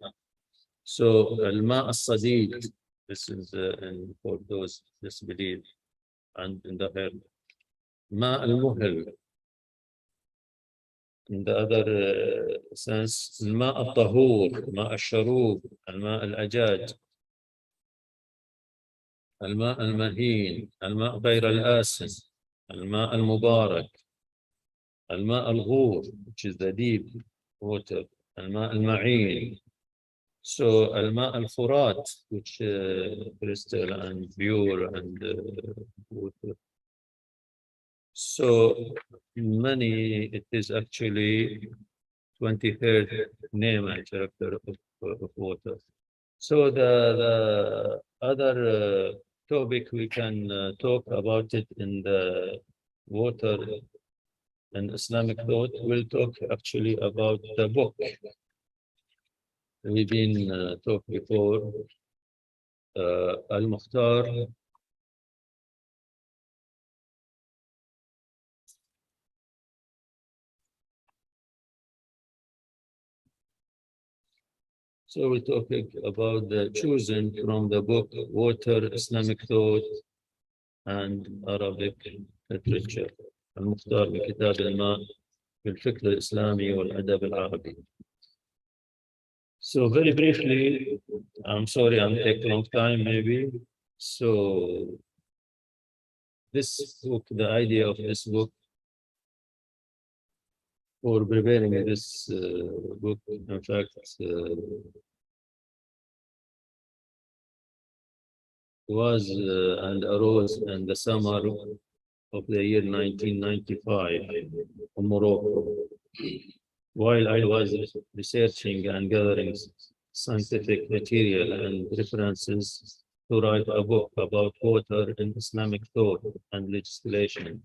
So al-ma' al-sadid, this is for those disbelieve, and in the head. Ma' al-muhil. In the other sense, الماء الطهور, ماء الشروب, الماء الأجاج, الماء المهين, الماء غير الآسن, الماء المبارك, الماء الغور, which is the deep water, الماء المعين. So الماء الفرات, which crystal and pure and water. So many, it is actually 23rd name and character of water. So the other topic we can talk about it in the water and Islamic thought. We'll talk actually about the book. We've been talked before, Al-Mukhtar. So we're talking about the chosen from the book Water, Islamic Thought and Arabic Literature. المختار من كتاب الماء في الفكر الإسلامي والأدب العربي. So very briefly, I'm sorry I'm taking a long time maybe. So this book, the idea of this book, for preparing this book, in fact, was and arose in the summer of the year 1995 in Morocco. While I was researching and gathering scientific material and references to write a book about water in Islamic thought and legislation.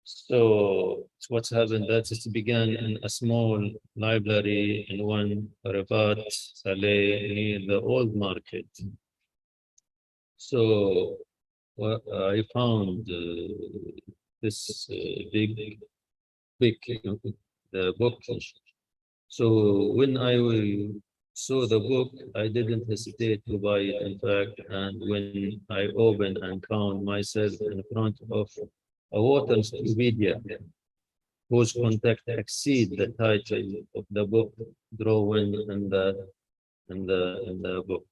So what's happened that it began in a small library in one Rabat Saleh near the old market. So I found this big the book. So when I saw the book, I didn't hesitate to buy it, in fact, and when I opened and found myself in front of a water encyclopedia whose content exceed the title of the book drawn in the book.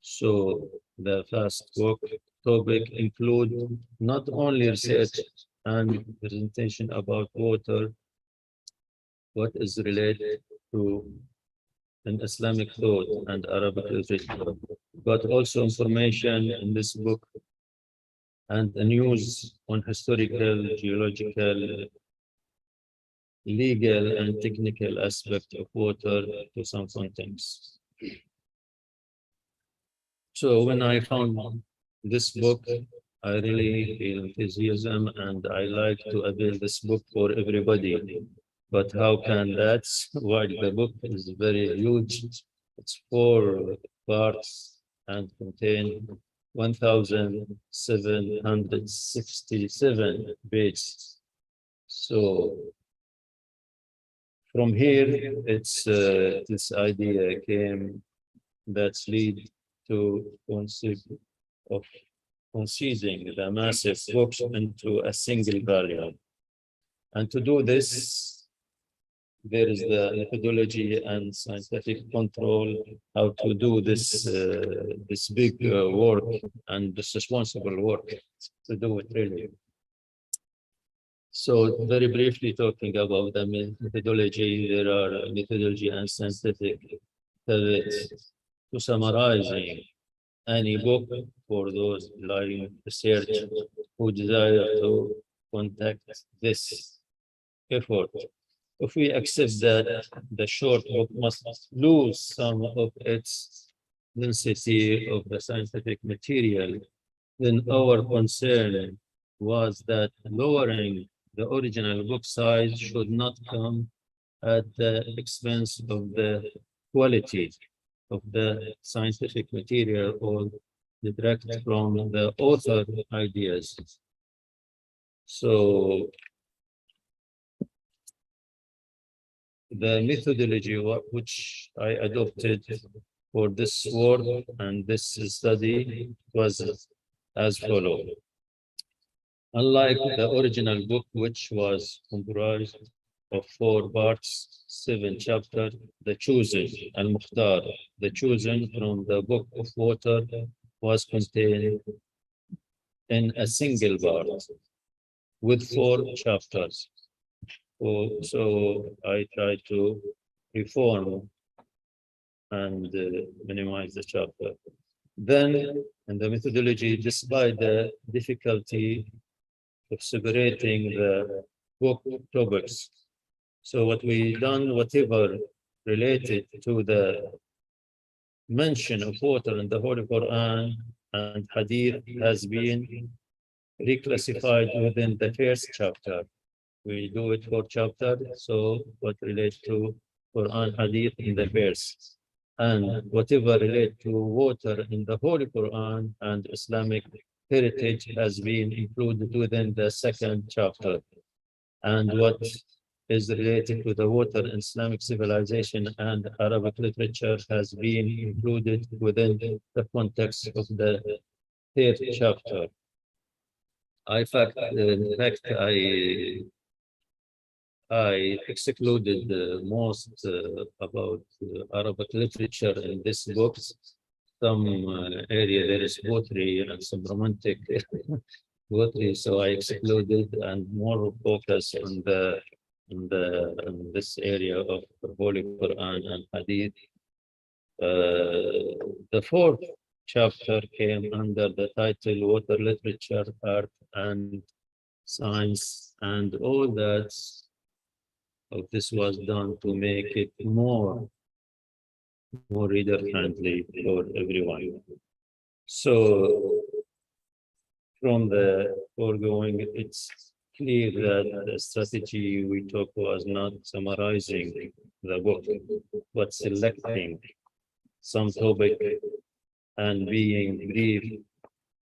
So the first book topic include not only research and presentation about water, what is related to an Islamic thought and Arabic literature, but also information in this book and the news on historical, geological, legal, and technical aspect of water to some contents. So when I found this book, I really feel enthusiasm and I like to avail this book for everybody. But how can that? While the book is very huge, it's 4 parts and contain 1,767 pages. So from here, it's this idea came that's lead to concept of conceiving the massive books into a single volume. And to do this, there is the methodology and scientific control how to do this this big work and this responsible work to do it really. So very briefly talking about the methodology, there are methodology and scientific methods to summarizing any book for those like research who desire to conduct this effort. If we accept that the short book must lose some of its density of the scientific material, then our concern was that lowering the original book size should not come at the expense of the quality of the scientific material or detract from the author ideas. So the methodology which I adopted for this work and this study was as follows. Unlike the original book, which was comprised of 4 parts, 7 chapters, the chosen, al-Mukhtar, the chosen from the book of water was contained in a single part with 4 chapters. So I try to reform and minimize the chapter. Then, in the methodology, despite the difficulty of separating the book topics, so what we done, whatever related to the mention of water in the Holy Quran and Hadith has been reclassified within the first chapter. We do it for chapter, so what relates to Quran Hadith in the first, and whatever relates to water in the Holy Quran and Islamic heritage has been included within the second chapter, and what is related to the water in Islamic civilization and Arabic literature has been included within the context of the third chapter. In fact, I excluded most about Arabic literature in this book. Some area there is poetry and some romantic poetry, so I excluded and more focus on this area of the Holy Quran and Hadith. The 4th chapter came under the title Water Literature, Art and Science, and all that of this was done to make it more reader friendly for everyone. So from the foregoing, it's clear that the strategy we took was not summarizing the book, but selecting some topic and being brief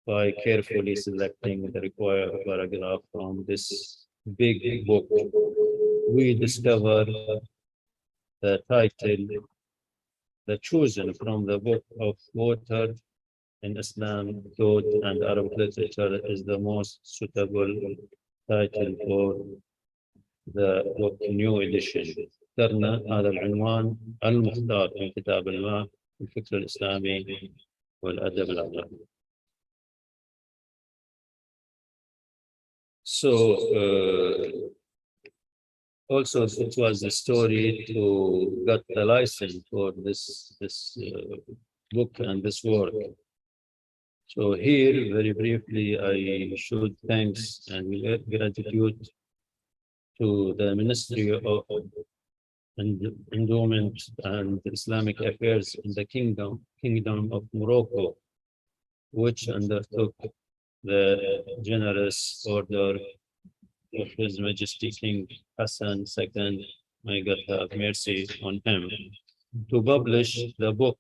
by carefully selecting the required paragraph from this big book. We discovered the title, the chosen from the book of water in Islam, thought and Arabic literature is the most suitable title for the book new edition. اخترنا هذا العنوان المختار من كتاب الماء الفكر الإسلامي والأدب العربي. So Also, it was a story to get the license for this book and this work. So here, very briefly, I should thanks and gratitude to the Ministry of Endowment and Islamic Affairs in the Kingdom of Morocco, which undertook the generous order of His Majesty King Hassan II, may God have mercy on him, to publish the book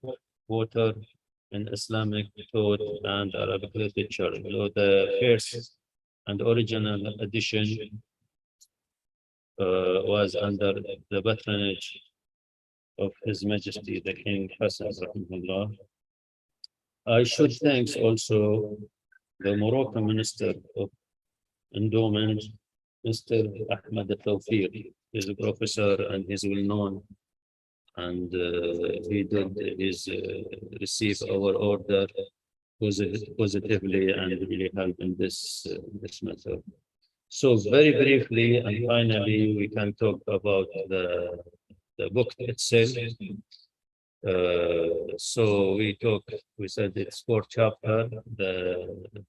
Water in Islamic Thought and Arabic Literature. The first and original edition was under the patronage of His Majesty the King Hassan rahimahullah. I should thank also the Moroccan Minister of Endowment, Mr. Ahmed Tawfiq. He's a professor and he's well known, and he did his receive our order positively and really help in this matter. So very briefly and finally, we can talk about the book itself. So we said it's 4 chapters. The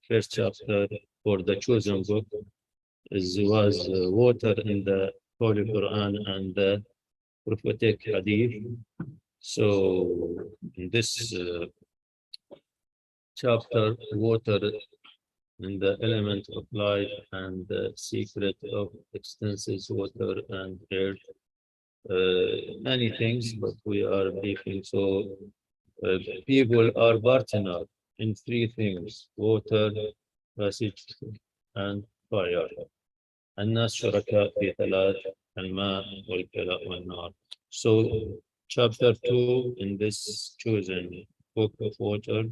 first chapter for the chosen book was water in the Holy Quran and the prophetic hadith. So in this chapter, water in the element of life and the secret of extensive water and air. Many things, but we are briefing. So people are partner in 3 things: water, passage, and fire. الناس شركاء في 3: الماء والكلاء والنار. So chapter 2 in this chosen book of water,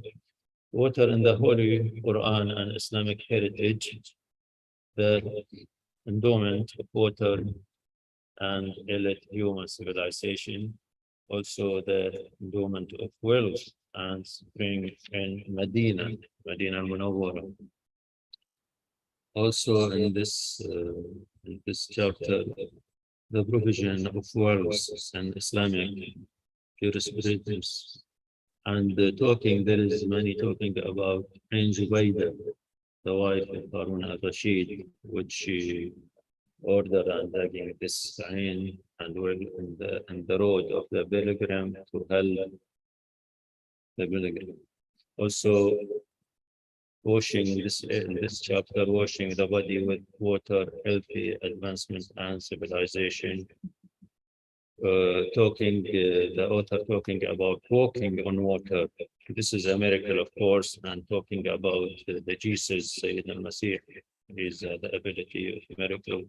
water in the Holy Quran and Islamic heritage, the endowment of water and elite human civilization, also the endowment of wells and spring in Medina al-Munawwara. Also in this chapter, the provision of wells and Islamic jurisprudence, and there is many talking about Zubaydah, the wife of Harun al-Rashid, which she ordered and dragging this Ain and well in the road of the pilgrim to help the pilgrim. Also, washing in this chapter, washing the body with water, healthy advancement and civilization. The author talking about walking on water. This is a miracle, of course, and talking about the Jesus, Sayyid al-Masih, is the ability of miracle.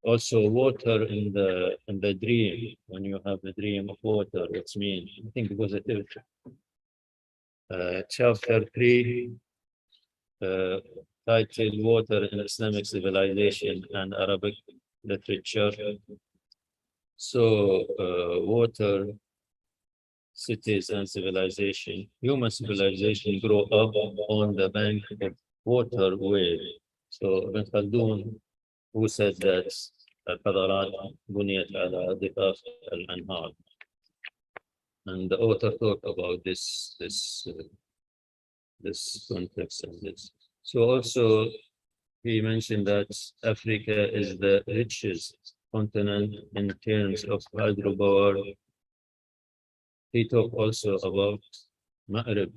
Also, water in the dream. When you have the dream of water, it's mean, I think, positivity. Chapter 3. Titled Water in Islamic Civilization and Arabic Literature. So, water, cities and civilization. Human civilization grew up on the bank of waterway. So, Ibn Khaldun, who said that الحضارات بنيت على ضفاف الأنهار. And the author talked about this context and this. So also he mentioned that Africa is the richest continent in terms of hydropower. He talked also about Ma'rib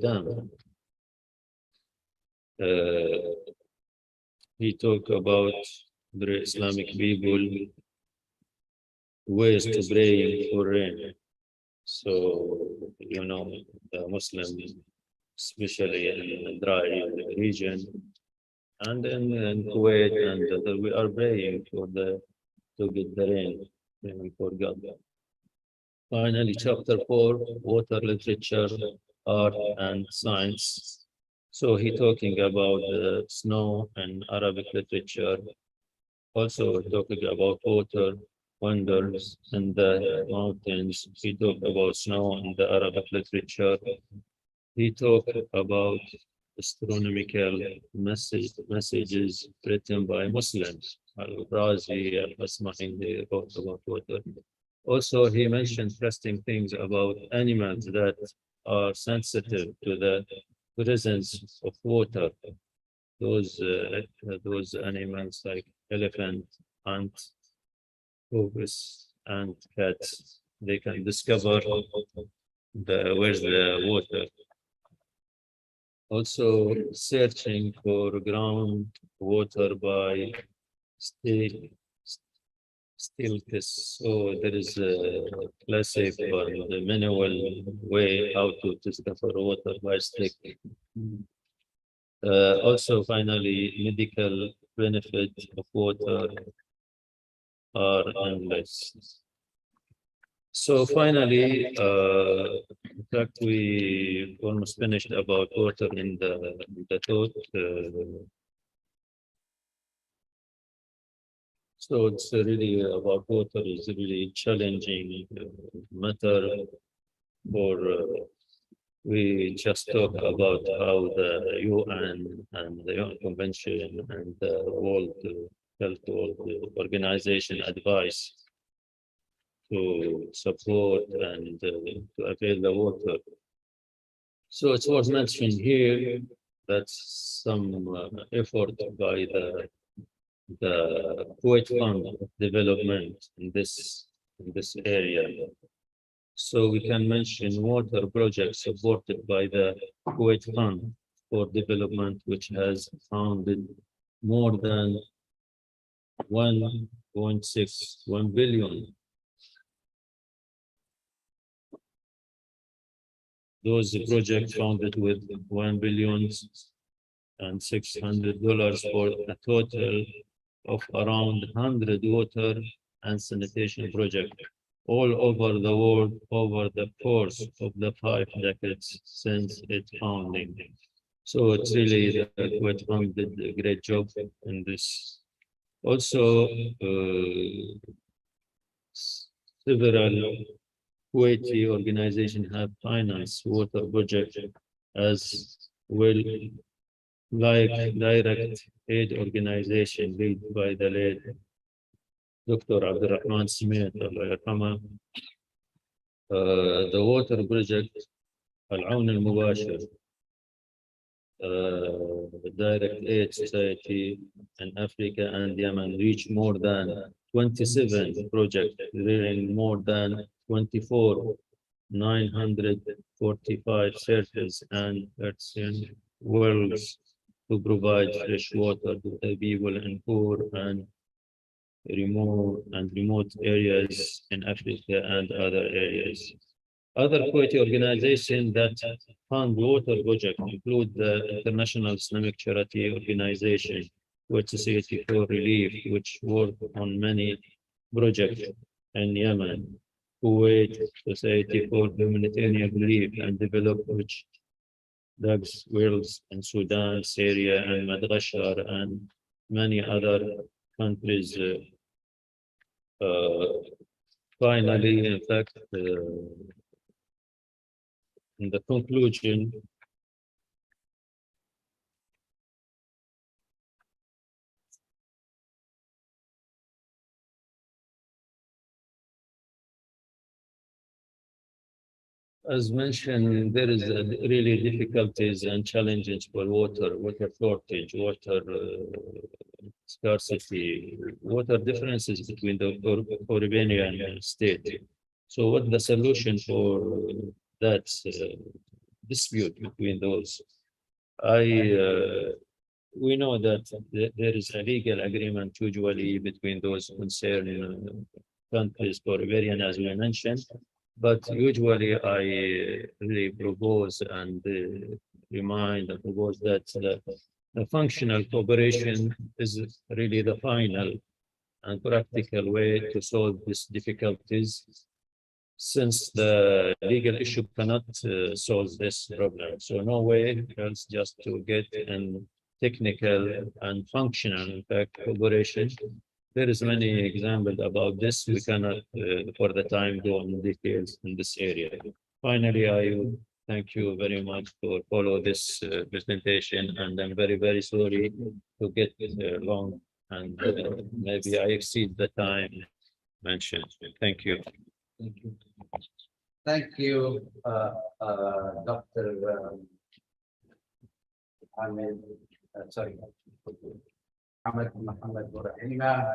Dam. He talked about the Islamic people ways to pray for rain. So, you know, the Muslims, especially in the dry region, and in Kuwait, and we are praying to get the rain for God. Finally, chapter 4, water literature, art, and science. So he talking about the snow and Arabic literature. Also talking about water wonders in the mountains. He talked about snow in the Arabic literature. He talked about astronomical messages written by Muslims. Al-Razi, Al-Asma'i, they wrote about water. Also, he mentioned interesting things about animals that are sensitive to the presence of water. Those animals like elephant, ant, porpoise, and cats, they can discover where's the water. Also, searching for groundwater by stilts. So there is a classic or the manual way how to discover water by stick. Also, finally, medical benefit of water are endless. So finally, in fact, we almost finished about water in the thought. So it's really about water is really challenging matter. For we just talk about how the UN and the UN Convention and the World Health Organization advise to support and to avail the water. So it was mentioned here that some effort by the Kuwait Fund of Development in this area. So we can mention water projects supported by the Kuwait Fund for Development, which has founded more than 1.61 billion. Those projects founded with $1.6 billion for a total of around 100 water and sanitation projects all over the world over the course of the 5 decades since its founding. So it's really the Kuwait Fund did a great job in this. Also, several Kuwaiti organizations have financed water projects as well, like direct aid organization led by the late Dr. Abdurrahman Smith, the water project, Al-Awn al-Mubashir, Direct Aid Society in Africa and Yemen reached more than 27 projects, reaching more than 945 surface and earthen wells to provide fresh water to the people in poor and remote areas in Africa and other areas. Other Kuwaiti organizations that fund water projects include the International Islamic Charity Organization, Kuwait Society for Relief, which work on many projects in Yemen, Kuwait Society for Humanitarian Relief and Development, which digs wells in Sudan, Syria, and Madagascar, and many other countries. Finally, in fact, in the conclusion, as mentioned, there is really difficulties and challenges for water shortage, water scarcity, water differences between the Caribbean state. So what the solution for that dispute between those? We know that there is a legal agreement usually between those concerned countries, Caribbean, as we mentioned, but usually I really propose and remind and propose that the functional cooperation is really the final and practical way to solve these difficulties, since the legal issue cannot solve this problem. So no way else just to get in technical and functional, in fact, cooperation. There is many examples about this. We cannot, for the time, go into details in this area. Finally, I would thank you very much for follow this presentation, and I'm very, very sorry to get long and maybe I exceed the time mentioned. Thank you. Thank you. Thank you, Dr. Ahmed, sorry, Mohammed Burhama.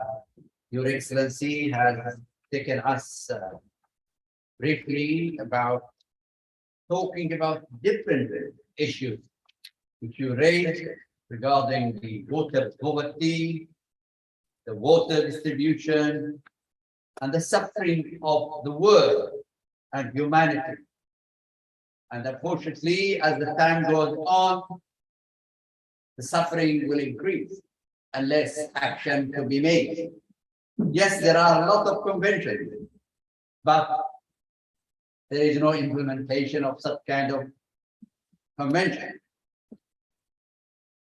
Your Excellency has taken us briefly about talking about different issues which you raised regarding the water poverty, the water distribution, and the suffering of the world and humanity. And unfortunately, as the time goes on, the suffering will increase unless action can be made. Yes, there are a lot of conventions, but there is no implementation of such kind of convention.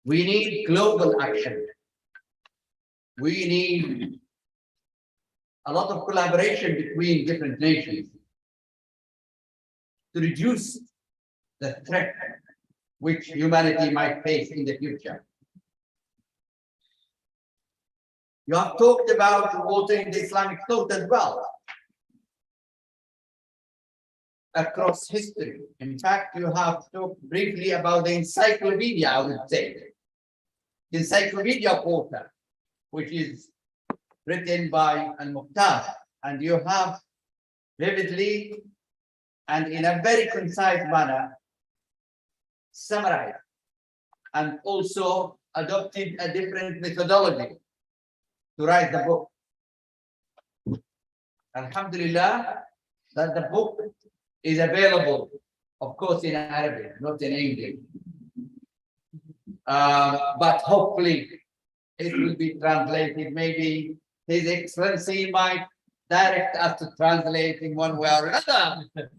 We need global action. We need a lot of collaboration between different nations to reduce the threat which humanity might face in the future. You have talked about water in the Islamic thought as well, across history. In fact, you have talked briefly about the encyclopedia, I would say. The encyclopedia of water, which is written by Al-Muqtar, and you have vividly and in a very concise manner summarized and also adopted a different methodology to write the book. Alhamdulillah, that the book is available, of course, in Arabic, not in English. But hopefully it will be translated. Maybe His Excellency might direct us to translate in one way or another.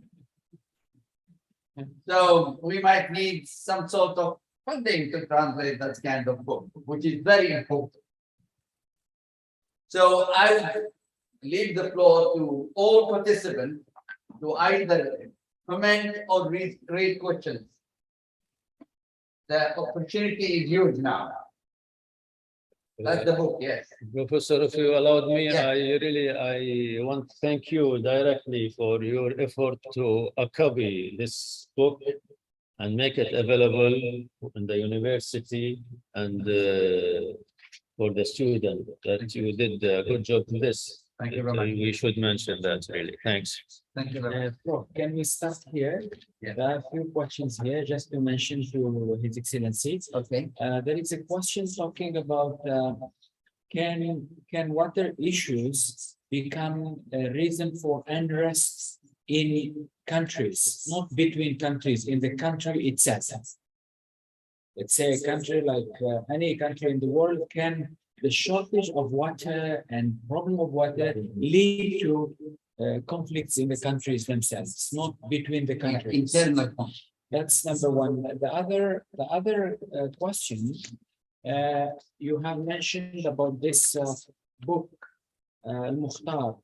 So we might need some sort of funding to translate that kind of book, which is very important. So I will leave the floor to all participants to either comment or raise questions. The opportunity is yours now. That's the book, yes. Professor, if you allowed me, Yeah. I want to thank you directly for your effort to copy this book and make it available in the university and for the student, that you did a good job in this. Thank you very much. We should mention that, really. Thanks. Thank you very much. Prof, can we start here? Yeah. There are a few questions here just to mention to His Excellency. Okay. There is a question talking about can water issues become a reason for unrest in countries, not between countries, in the country itself? Let's say a country like any country in the world, can the shortage of water and problem of water lead to conflicts in the countries themselves, not between the countries? Internal conflict. That's number one. The other question, you have mentioned about this book, Al-Mukhtar,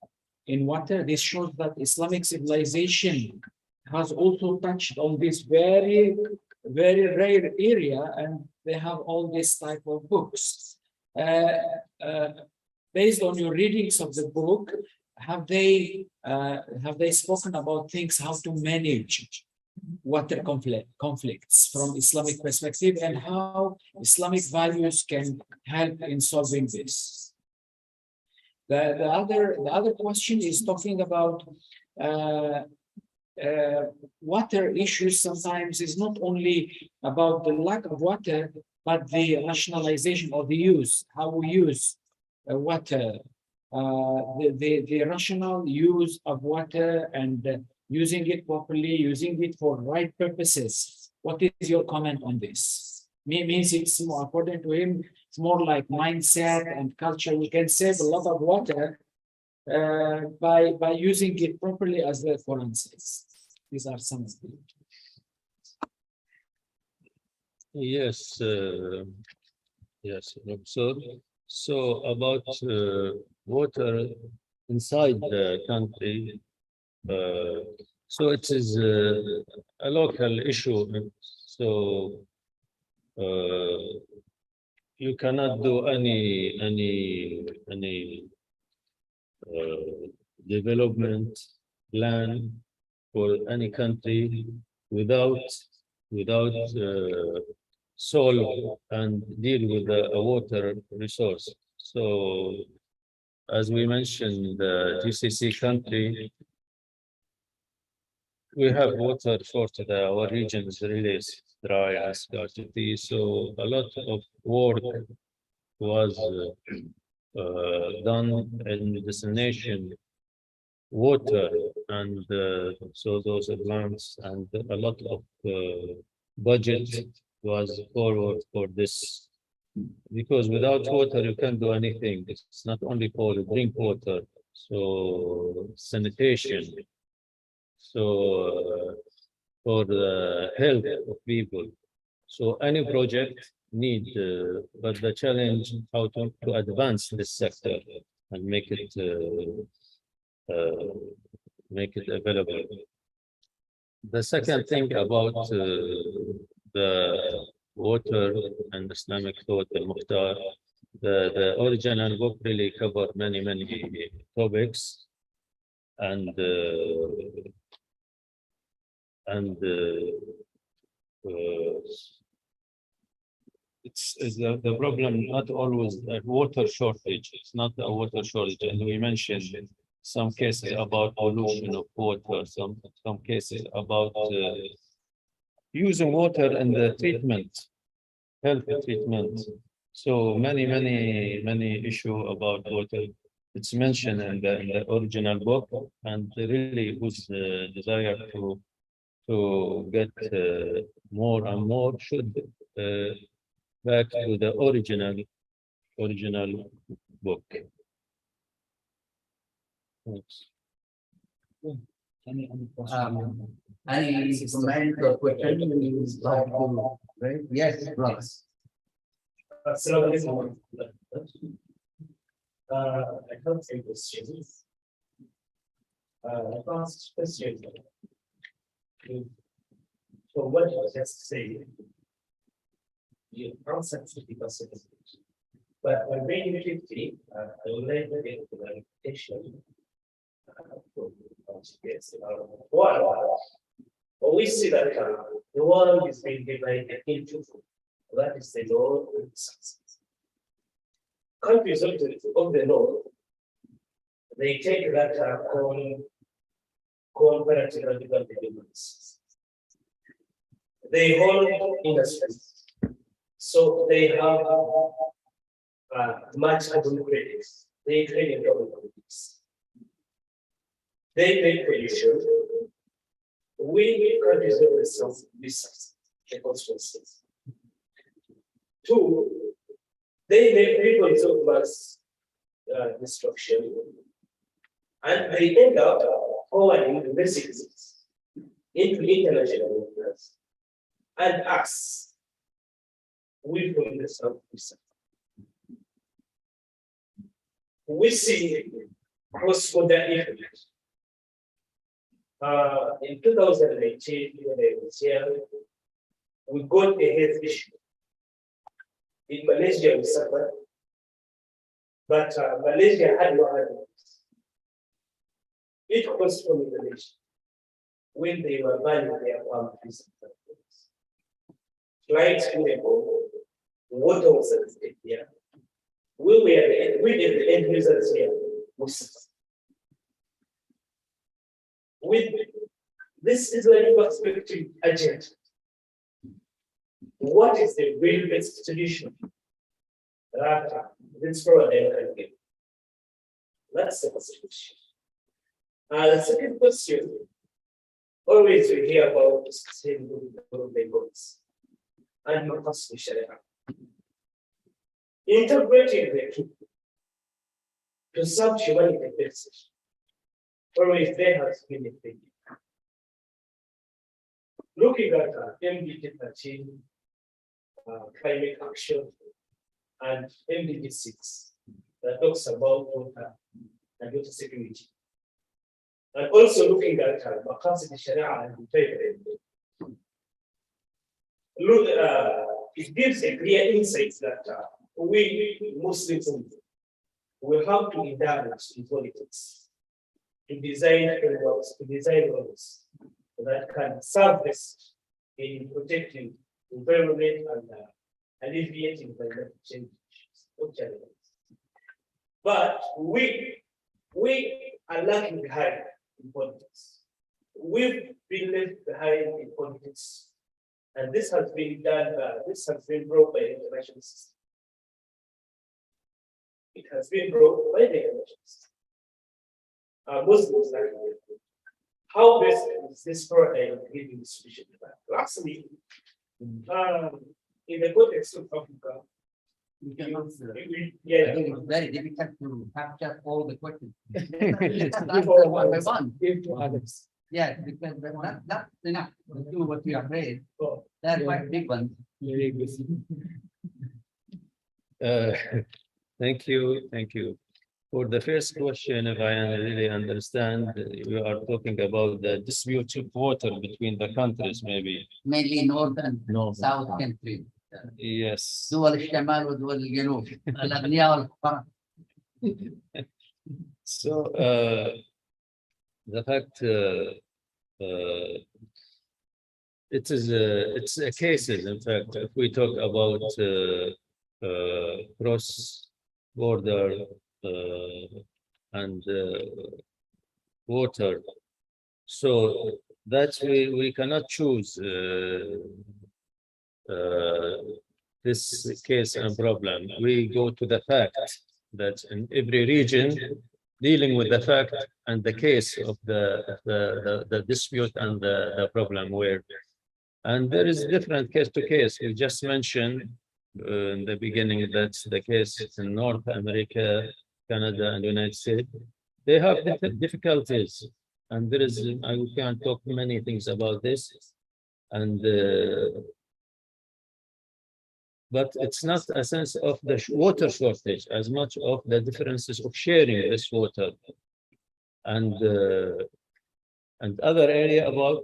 in water. This shows that Islamic civilization has also touched on this very rare area, and they have all this type of books. Based on your readings of the book, have they spoken about things how to manage water conflicts from Islamic perspective, and how Islamic values can help in solving this? The other question is talking about water issues. Sometimes is not only about the lack of water, but the rationalization of the use, how we use water, the rational use of water, and using it properly, using it for right purposes. What is your comment on this? Means it's more, according to him, it's more like mindset and culture. We can save a lot of water by using it properly, as the Quran says. These are some of them. Yes, yes. So about water inside the country, so it is a local issue. So you cannot do any development plan for any country without solve and deal with the water resource. So, as we mentioned, the GCC country, we have water shortage. Our region is really dry and scarcity. So a lot of work was done in desalination water, and so those plants and a lot of budget was forward for this, because without water you can't do anything. It's not only for drink water, so sanitation, so for the health of people. So any project need, but the challenge how to advance this sector and make it available. The second thing about the water and Islamic thought, Al-Mukhtar, the original book really covered many topics, and it's the problem not always a water shortage. It's not a water shortage, and we mentioned some cases about pollution of water, some cases about using water in the treatment, health treatment. So many issue about water. It's mentioned in the original book, and really whose desire to get more and more should back to the original book. Thanks. Any comment or question you would like to raise? Yes, please. I can't say questions. First question. So what you just say, you answered 50%. But when reading 50, I would like to get the clarification. One, we see that the world is being divided into two. That is the north and the south. Countries of the north, they take that comparative developments. They hold industries, so they have much open credits. They trade in double politics. They make pollution. We countries of the south, the consequences. Two, they make people so mass destruction, and they end up forwarding messages into international affairs and us. We from the south. We see cross-border effect. In 2018, when I was here, we got a health issue. In Malaysia, we suffered, but Malaysia had no evidence. It was from Malaysia when they were banning their farm business. Flights couldn't go, water was at stake here. We did the end users here. With this Islamic perspective agenda, what is the real best solution that this program can give? That's the first question. The second question, always we hear about sustainable development goals and Muqasim Sharia. Integrating the two to serve humanity best, always there has been a thing. Looking at MDG 13, climate action, and MDG 6 that talks about water and water security. And also looking at Muqasim Sharia and look, it gives a clear insight that we Muslims will have to indulge in politics to design frameworks, to design laws that can serve this in protecting the environment and alleviating climate change challenges. But we are lagging behind in politics. We've been left behind in politics, and this has been done. This has been brought by the international system. It has been brought by the international system. Muslims are how best is this paradigm giving solution to that? Lastly, in the context of Africa, We cannot, I yeah, think it's very difficult to capture all the questions. Let's answer one by one. Give to others. Yeah, because that's enough to do what we are saying. oh, They're quite big ones. Very good. Thank you. For the first question, if I really understand, you are talking about the dispute of water between the countries, maybe. Mainly north and south countries. Yes. دول الشمال ودول الجنوب. الأغنياء والفقراء. So, the fact it's a cases. In fact, if we talk about cross-border and water, so that we cannot choose this case and problem. We go to the fact that in every region, dealing with the fact and the case of the dispute and the problem where, and there is different case to case. We just mentioned in the beginning that the case in North America, Canada, and United States, they have difficulties, and there is we can talk many things about this, and but it's not a sense of the water shortage as much of the differences of sharing this water, and other area about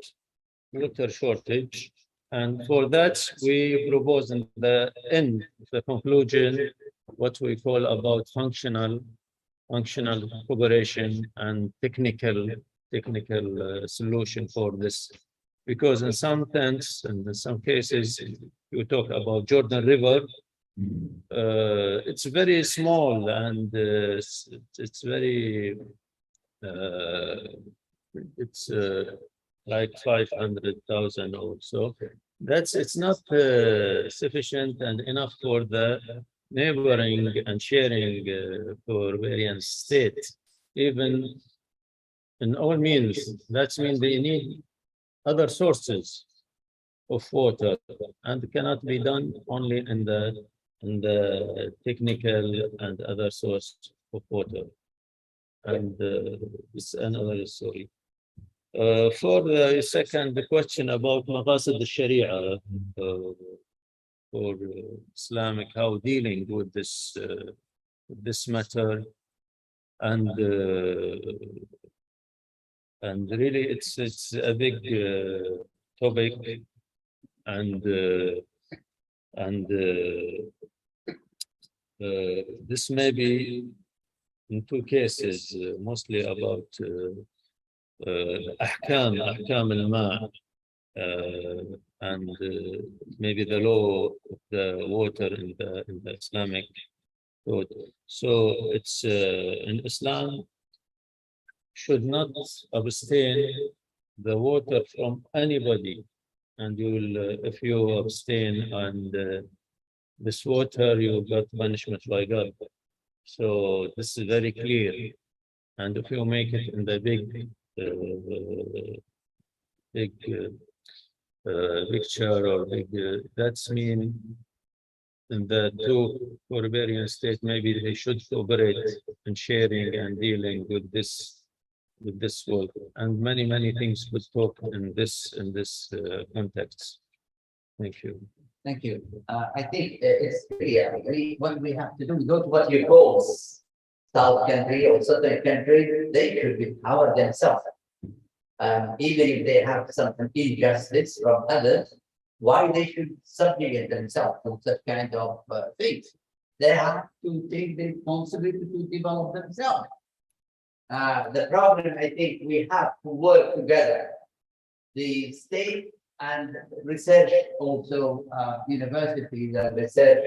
water shortage. And for that, we propose in the end, the conclusion, what we call about functional cooperation and technical solution for this. Because in some sense, and in some cases, you talk about Jordan River, it's very small and it's very, it's like 500,000 or so. It's not sufficient and enough for the neighboring and sharing for various states. Even in all means, that means they need other sources of water, and cannot be done only in the technical and other source of water. And it's another story. For the second question about maqasid al-Sharia for Islamic, how dealing with this matter, and really it's a big topic, and this may be in two cases, mostly about أحكام الماء, and maybe the law of the water in the Islamic code. So it's in Islam should not abstain the water from anybody, and you will if you abstain and this water, you got punishment by God. So this is very clear, and if you make it in the big picture or big, that's mean in the two barbarian states, maybe they should cooperate in sharing and dealing with this world, and many things would talk in this context. Thank you. Thank you. I think it's clear. What we have to do, not what you call South country or Southern country, they should empower themselves. Even if they have some injustice from others, why they should subjugate themselves to such kind of things? they have to take the responsibility to develop themselves. The problem, I think, we have to work together, the state and research, also universities and research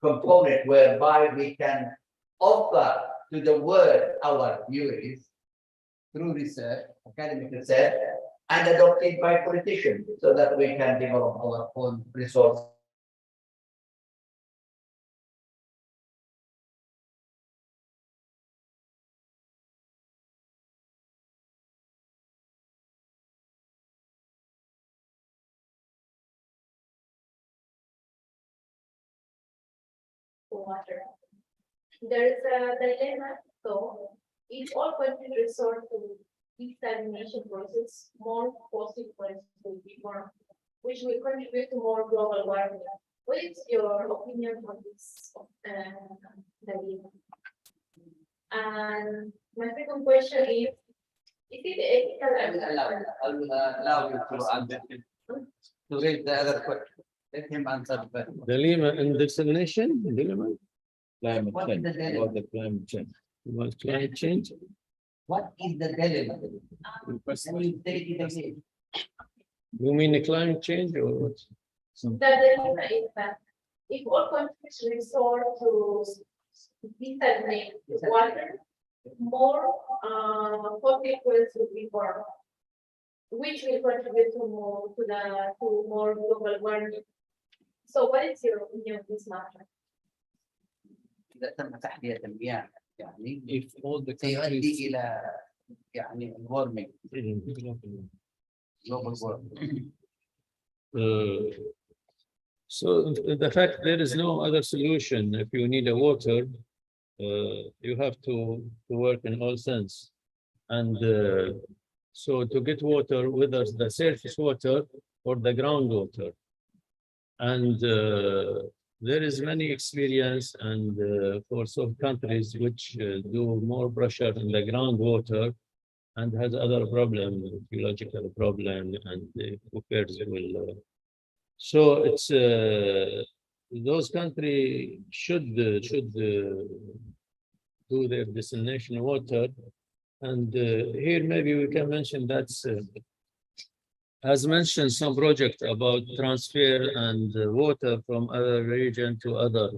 component, whereby we can offer to the world our theories through research, academic research, and adopted by politicians, so that we can develop our own resources. Water. There is a dilemma, though. If all countries resort to desalination process, more fossil fuels will be burned, which will contribute to more global warming. What is your opinion on this dilemma? And my second question is it ethical? I will allow you to read the other question. Let him answer the first. Dilemma and desalination? Dilemma? Climate What is change. the dilemma? About the climate change. About climate change? What is the dilemma? Can you state it again? You mean the climate change or what? The dilemma is that if all countries resort to desalinate water, more fossil fuels will be burned, which will contribute to more global warming. So, what is your opinion on this matter? إذا تم تحلية المياه يعني If all the سيؤدي countries إلى يعني warming, global warming. So the fact there is no other solution. If you need a water, you have to work in all sense. And so to get water, whether it's the surface water or the groundwater. And there is many experience, and for some countries which do more pressure in the groundwater and has other problem, geological problem, and the occurs will. So it's those countries should do their desalination water, and here maybe we can mention that. As mentioned, some project about transfer and water from other region to other.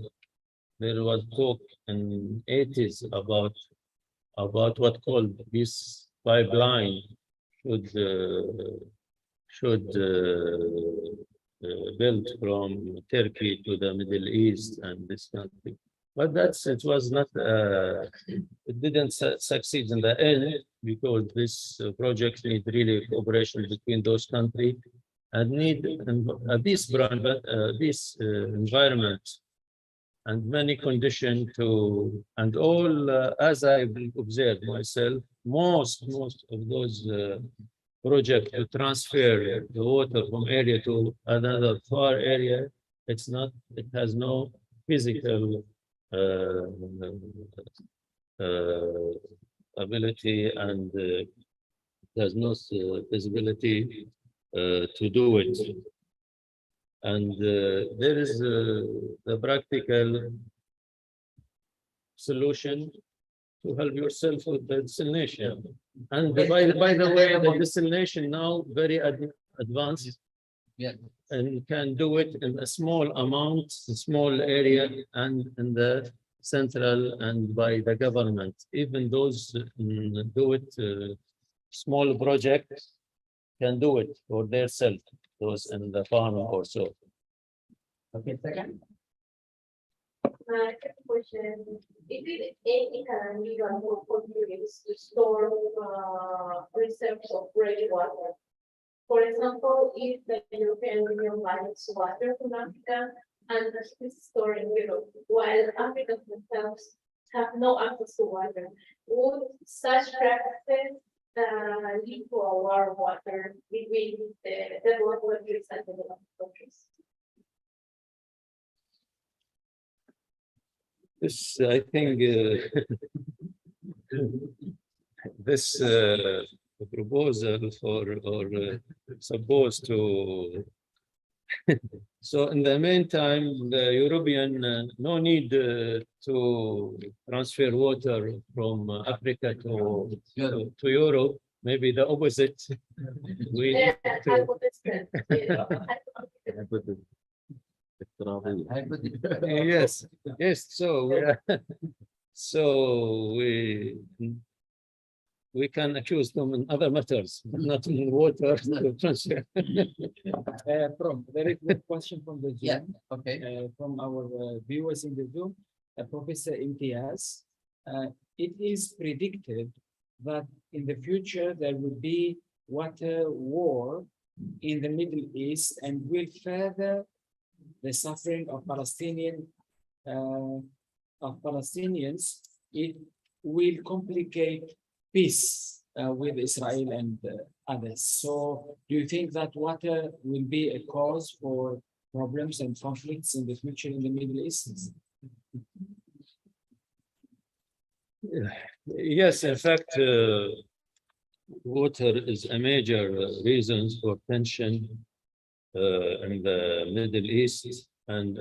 There was talk in 80s about what called this pipeline should built from Turkey to the Middle East and this country. But it was not, it didn't succeed in the end, because this project need really cooperation between those countries and need this environment and many conditions to, and all, as I observed myself, most of those projects to transfer the water from area to another far area, it has no physical ability, and there's no feasibility to do it. And there is the practical solution to help yourself with the desalination. And by the way, the desalination now very advanced. Yeah. And you can do it in a small amount, a small area, and in the central and by the government. Even those do it, small projects can do it for themselves, those in the farm or so. Okay, second. My second question, is it ethical and legal for countries to store reserves of fresh water? For example, if the European Union buys water from Africa and is stored in Europe, while Africans themselves have no access to water, would such practices lead to a war of water between the developed countries and developed countries? This, I think, this proposal supposed to So in the meantime, the European no need to transfer water from Africa to Europe. Maybe the opposite. We Yeah, to- yes, yes. So so we can accuse them in other matters, not in water transfer. From very good question from the Zoom. Yeah, okay. From our viewers in the Zoom, Professor Imtiaz, it is predicted that in the future there will be water war in the Middle East and will further the suffering of Palestinians. It will complicate peace with Israel and others. So do you think that water will be a cause for problems and conflicts in the future in the Middle East? Yes, in fact, water is a major reason for tension in the Middle East and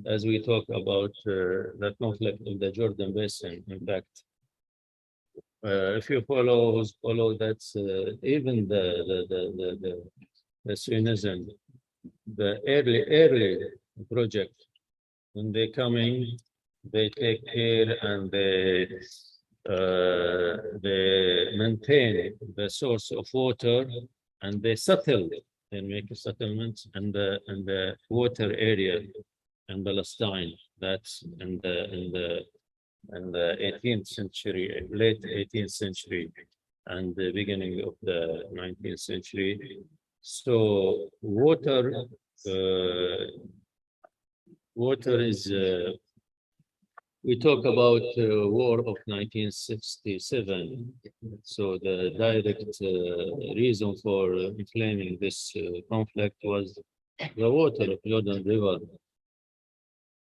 as we talk about the conflict in the Jordan Basin. In fact, if you follow that, even the Zionism, the early project, when they coming, they take care and they maintain the source of water, and they settle. They make a settlement in the water area in Palestine. That's in the 18th century, late 18th century, and the beginning of the 19th century. So water is. We talk about war of 1967. So the direct reason for inflaming this conflict was the water of Jordan River.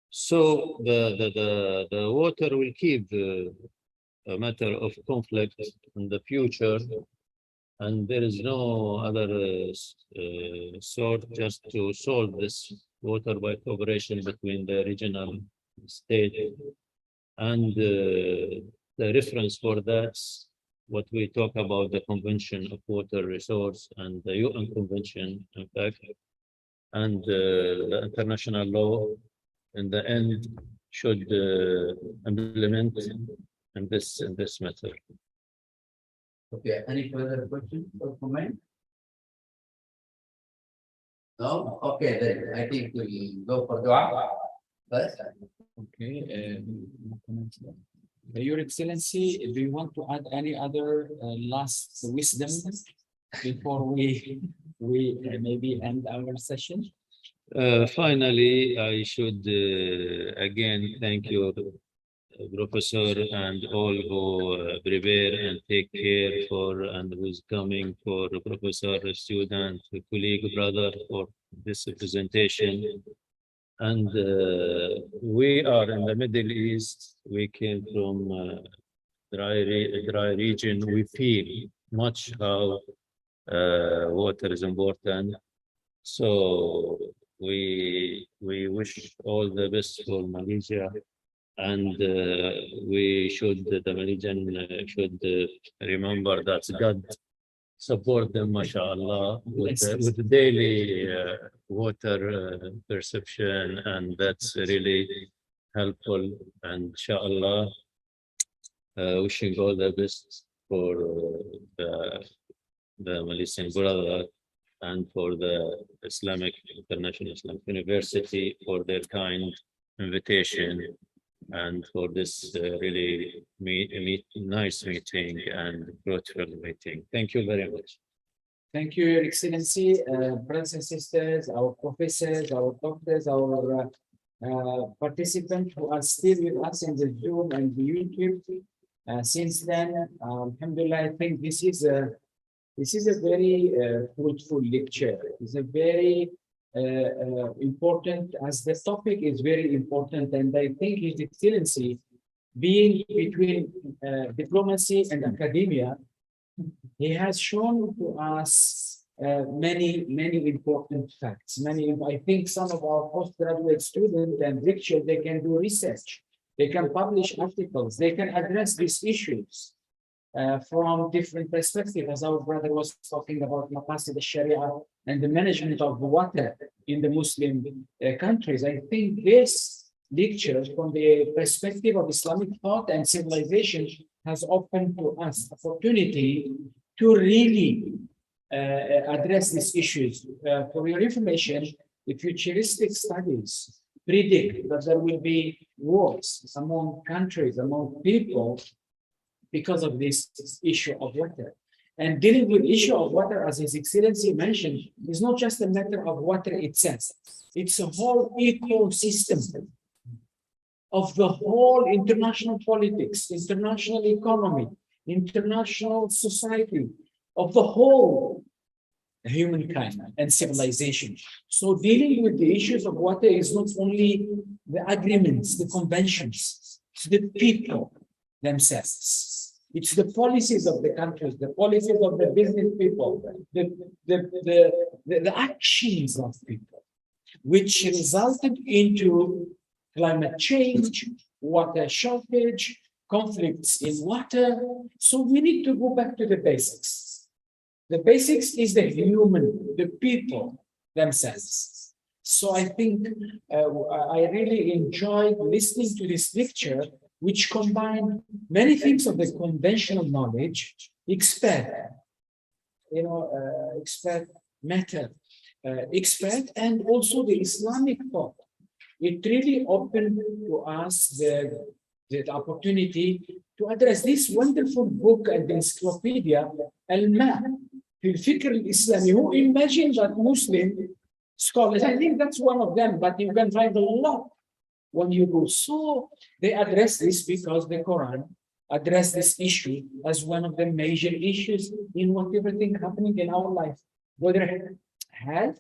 So the water will keep a matter of conflict in the future, and there is no other sort just to solve this water by cooperation between the regional state. And the reference for that, what we talk about, the Convention of Water Resource and the UN Convention, in fact, and the international law, in the end, should implement in this matter. Okay, any further questions or comment? No? Okay, then I think we go for dua first. Okay. Your Excellency, do you want to add any other last wisdom before we maybe end our session? Finally, I should again thank you, Professor, and all who prepare and take care for and who's coming, for Professor, student, colleague, brother, for this presentation. And we are in the Middle East. We came from dry region. We feel much how water is important. So we wish all the best for Malaysia, and the Malaysian should remember that God support them, mashallah, with the daily water perception, and that's really helpful. And inshallah, wishing all the best for the Malaysian brother and for the International Islamic University for their kind invitation and for this really nice meeting and fruitful meeting. Thank you very much. Thank you, Your Excellency, brothers and sisters, our professors, our doctors, our participants who are still with us in the Zoom and the YouTube. Since then, alhamdulillah, I think this is a very fruitful lecture. It's a very important, as the topic is very important, and I think His Excellency, being between diplomacy and academia, he has shown to us many important facts. I think some of our postgraduate students and lecturers, they can do research. They can publish articles. They can address these issues from different perspectives, as our brother was talking about Maqasid al-Sharia and the management of water in the Muslim countries. I think this lecture from the perspective of Islamic thought and civilization has opened to us opportunity to really address these issues. For your information, the futuristic studies predict that there will be wars among countries, among people, because of this issue of water. And dealing with issue of water, as His Excellency mentioned, is not just a matter of water itself. It's a whole ecosystem of the whole international politics, international economy, international society, of the whole humankind and civilization. So dealing with the issues of water is not only the agreements, the conventions, it's the people themselves. It's the policies of the countries, the policies of the business people, the actions of people, which resulted into climate change, water shortage, conflicts in water. So we need to go back to the basics. The basics is the human, the people themselves. So I think I really enjoyed listening to this lecture, which combined many things of the conventional knowledge, expert matter, and also the Islamic thought. It really opened to us the opportunity to address this wonderful book and encyclopedia, Al-Ma في الفكر الإسلامي. Who imagined that Muslim scholars? I think that's one of them, but you can find a lot when you go. So they address this because the Quran addressed this issue as one of the major issues in whatever thing happening in our life, whether health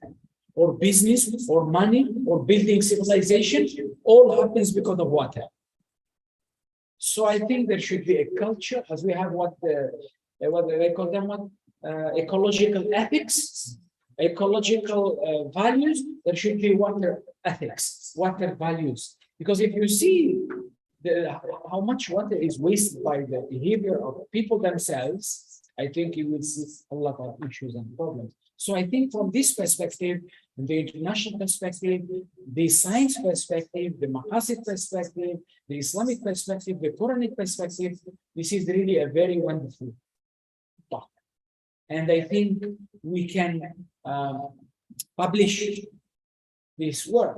or business or money or building civilization, all happens because of water. So I think there should be a culture, as we have what they call them, ecological ethics, ecological values. There should be water ethics, water values. Because if you see how much water is wasted by the behavior of people themselves, I think you will see a lot of issues and problems. So I think from this perspective, the international perspective, the science perspective, the Maqasid perspective, the Islamic perspective, the Quranic perspective, this is really a very wonderful talk. And I think we can publish this work,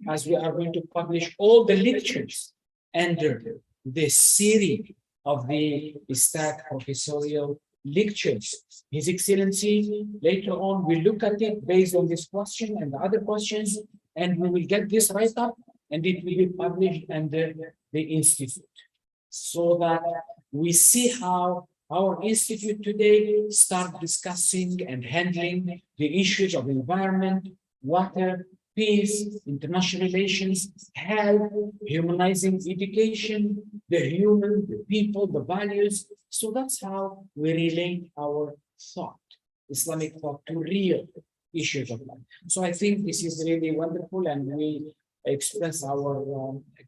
as we are going to publish all the lectures under this series of the Istac Professorial lectures. His Excellency later on will look at it based on this question and the other questions, and we will get this right up, and it will be published under the institute, so that we see how our institute today start discussing and handling the issues of environment, water, peace, international relations, health, humanizing education, the human, the people, the values. So that's how we relate our thought, Islamic thought, to real issues of life. So I think this is really wonderful, and we express our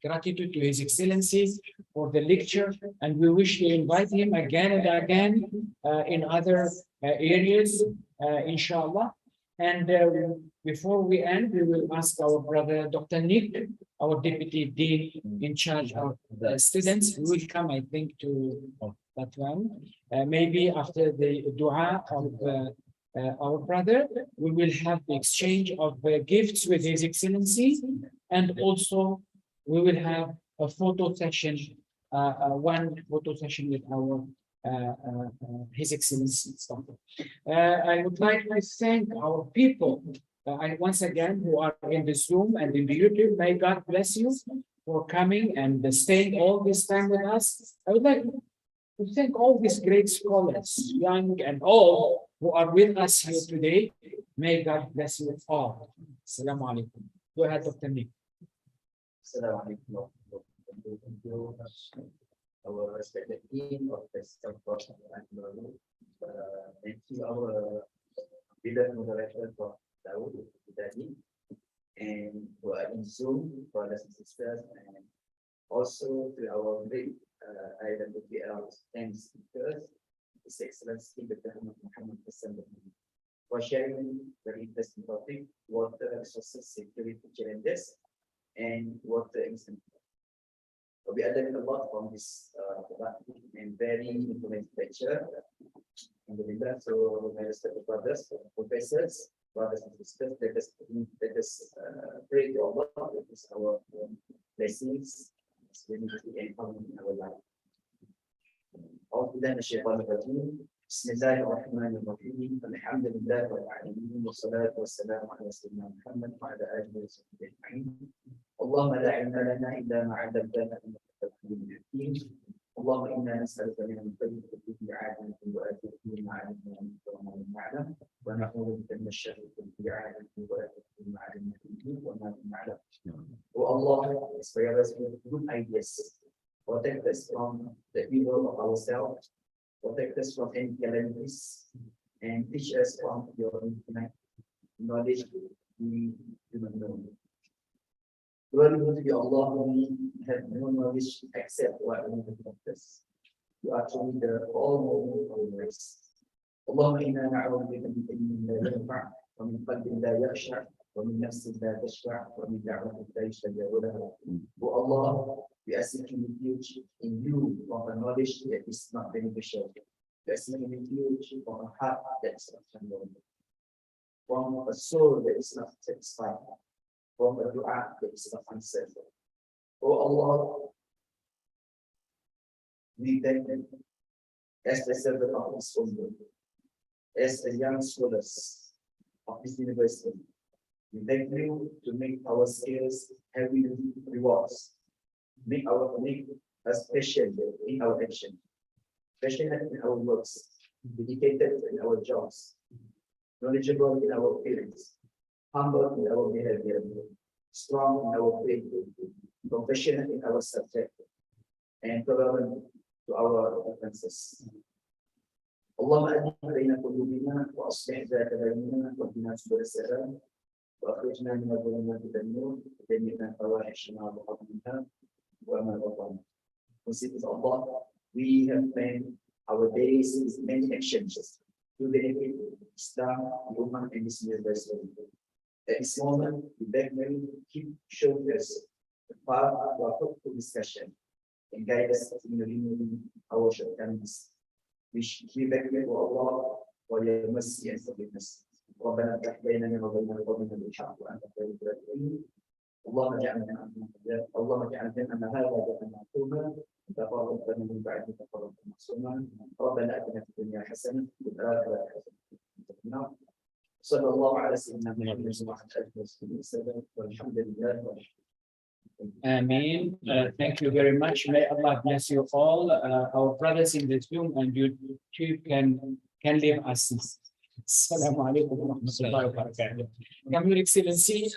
gratitude to His Excellency for the lecture, and we wish to invite him again and again in other areas, inshallah. And before we end, we will ask our brother, Dr. Nick, our Deputy Dean in charge of the students, who will come, I think, to that one. Maybe after the dua of our brother, we will have the exchange of gifts with His Excellency, and also we will have a photo session, one photo session with our His Excellency. I would like to thank our people, once again, who are in this room and in the YouTube. May God bless you for coming and staying all this time with us. I would like to thank all these great scholars, young and old, who are with us here today. May God bless you all. Assalamu alaikum. Go ahead, Dr. Nick. Assalamu alaikum. Thank you, our respected team of the Istac-World Professorial. Thank you, our Leader moderator for Dawood Hidani, and who are in Zoom, brothers and sisters, and also to our great Iwpl and speakers, His Excellency Dr. Muhammad HASSAN, for sharing very interesting topic, water resources security challenges and water instant. We are learning a lot from this and very informative lecture. So, my respected brothers, professors, brothers and sisters, let us pray to Allah. That is our blessings, serenity, and harmony in our life. بسم الله الرحمن الرحيم الحمد لله رب العالمين والصلاة والسلام على سيدنا محمد وعلى آله وصحبه أجمعين. اللهم لا علم لنا إلا ما علمتنا إنك أنت العليم الحكيم. اللهم إنا نسألك من الخير كله عاجله وآجله ما علمنا منه وما لم نعلم، ونعوذ بك من الشر كله عاجله وآجله ما علمنا منه وما لم نعلم. O Allah, inspire us with good ideas, protect us from the evil of ourselves, protect us from any calamities, and teach us from your infinite knowledge we do not know. Glory be to Allah, we have no knowledge except what we have taught us. You are truly the all-knowing always. اللهم إنا نعوذ بك من علم لا ينفع ومن قلب لا يخشع ومن نفس لا تشفع ومن دعوة لا يستجاب لها. O Allah, we are seeking refuge in you from a knowledge that is not beneficial. We are seeking refuge from a heart that is not humble, from a soul that is not satisfied, from a dua that is not answered. O Allah, we thank you as the servant of this world, as the young scholars of this university. We thank you to make our skills heavy rewards. Make us patient in our action, passionate in our works, dedicated in our jobs, knowledgeable in our feelings, humble in our behavior, strong in our faith, compassionate in our subject, and tolerant to our offenses. اللهم أدنا بين قلوبنا وأصلح ذات بيننا واهدنا سبل السلام وأخرجنا من الظلمات إلى النور وجنبنا الفواحش ما ظهر منها وما بطن. With Allah, we have spent our days with many actions to benefit Islam, the Ummah, and this universe. At this moment, we beg you to keep showing us the path to our fruitful discussion and guide us in removing our shortcomings. We beg you, Allah, for your mercy and forgiveness. ربنا افتح بيننا وبين قومنا بالحق وانت خير الفاتحين. اللهم اجعل جمعنا هذا جمعا مرحوما وتفرقنا من بعده تفرقا معصوما. ربنا اتنا في الدنيا حسنه وفي الاخره حسنه. صلى الله على سيدنا محمد وعلى اله وصحبه وسلم والحمد لله رب العالمين. Ameen. Thank you very much. May Allah bless you all. Our brothers in this room and YouTube can leave us. Assalamu alaikum wa rahmatullahi wa barakatuh. Come, Your Excellency.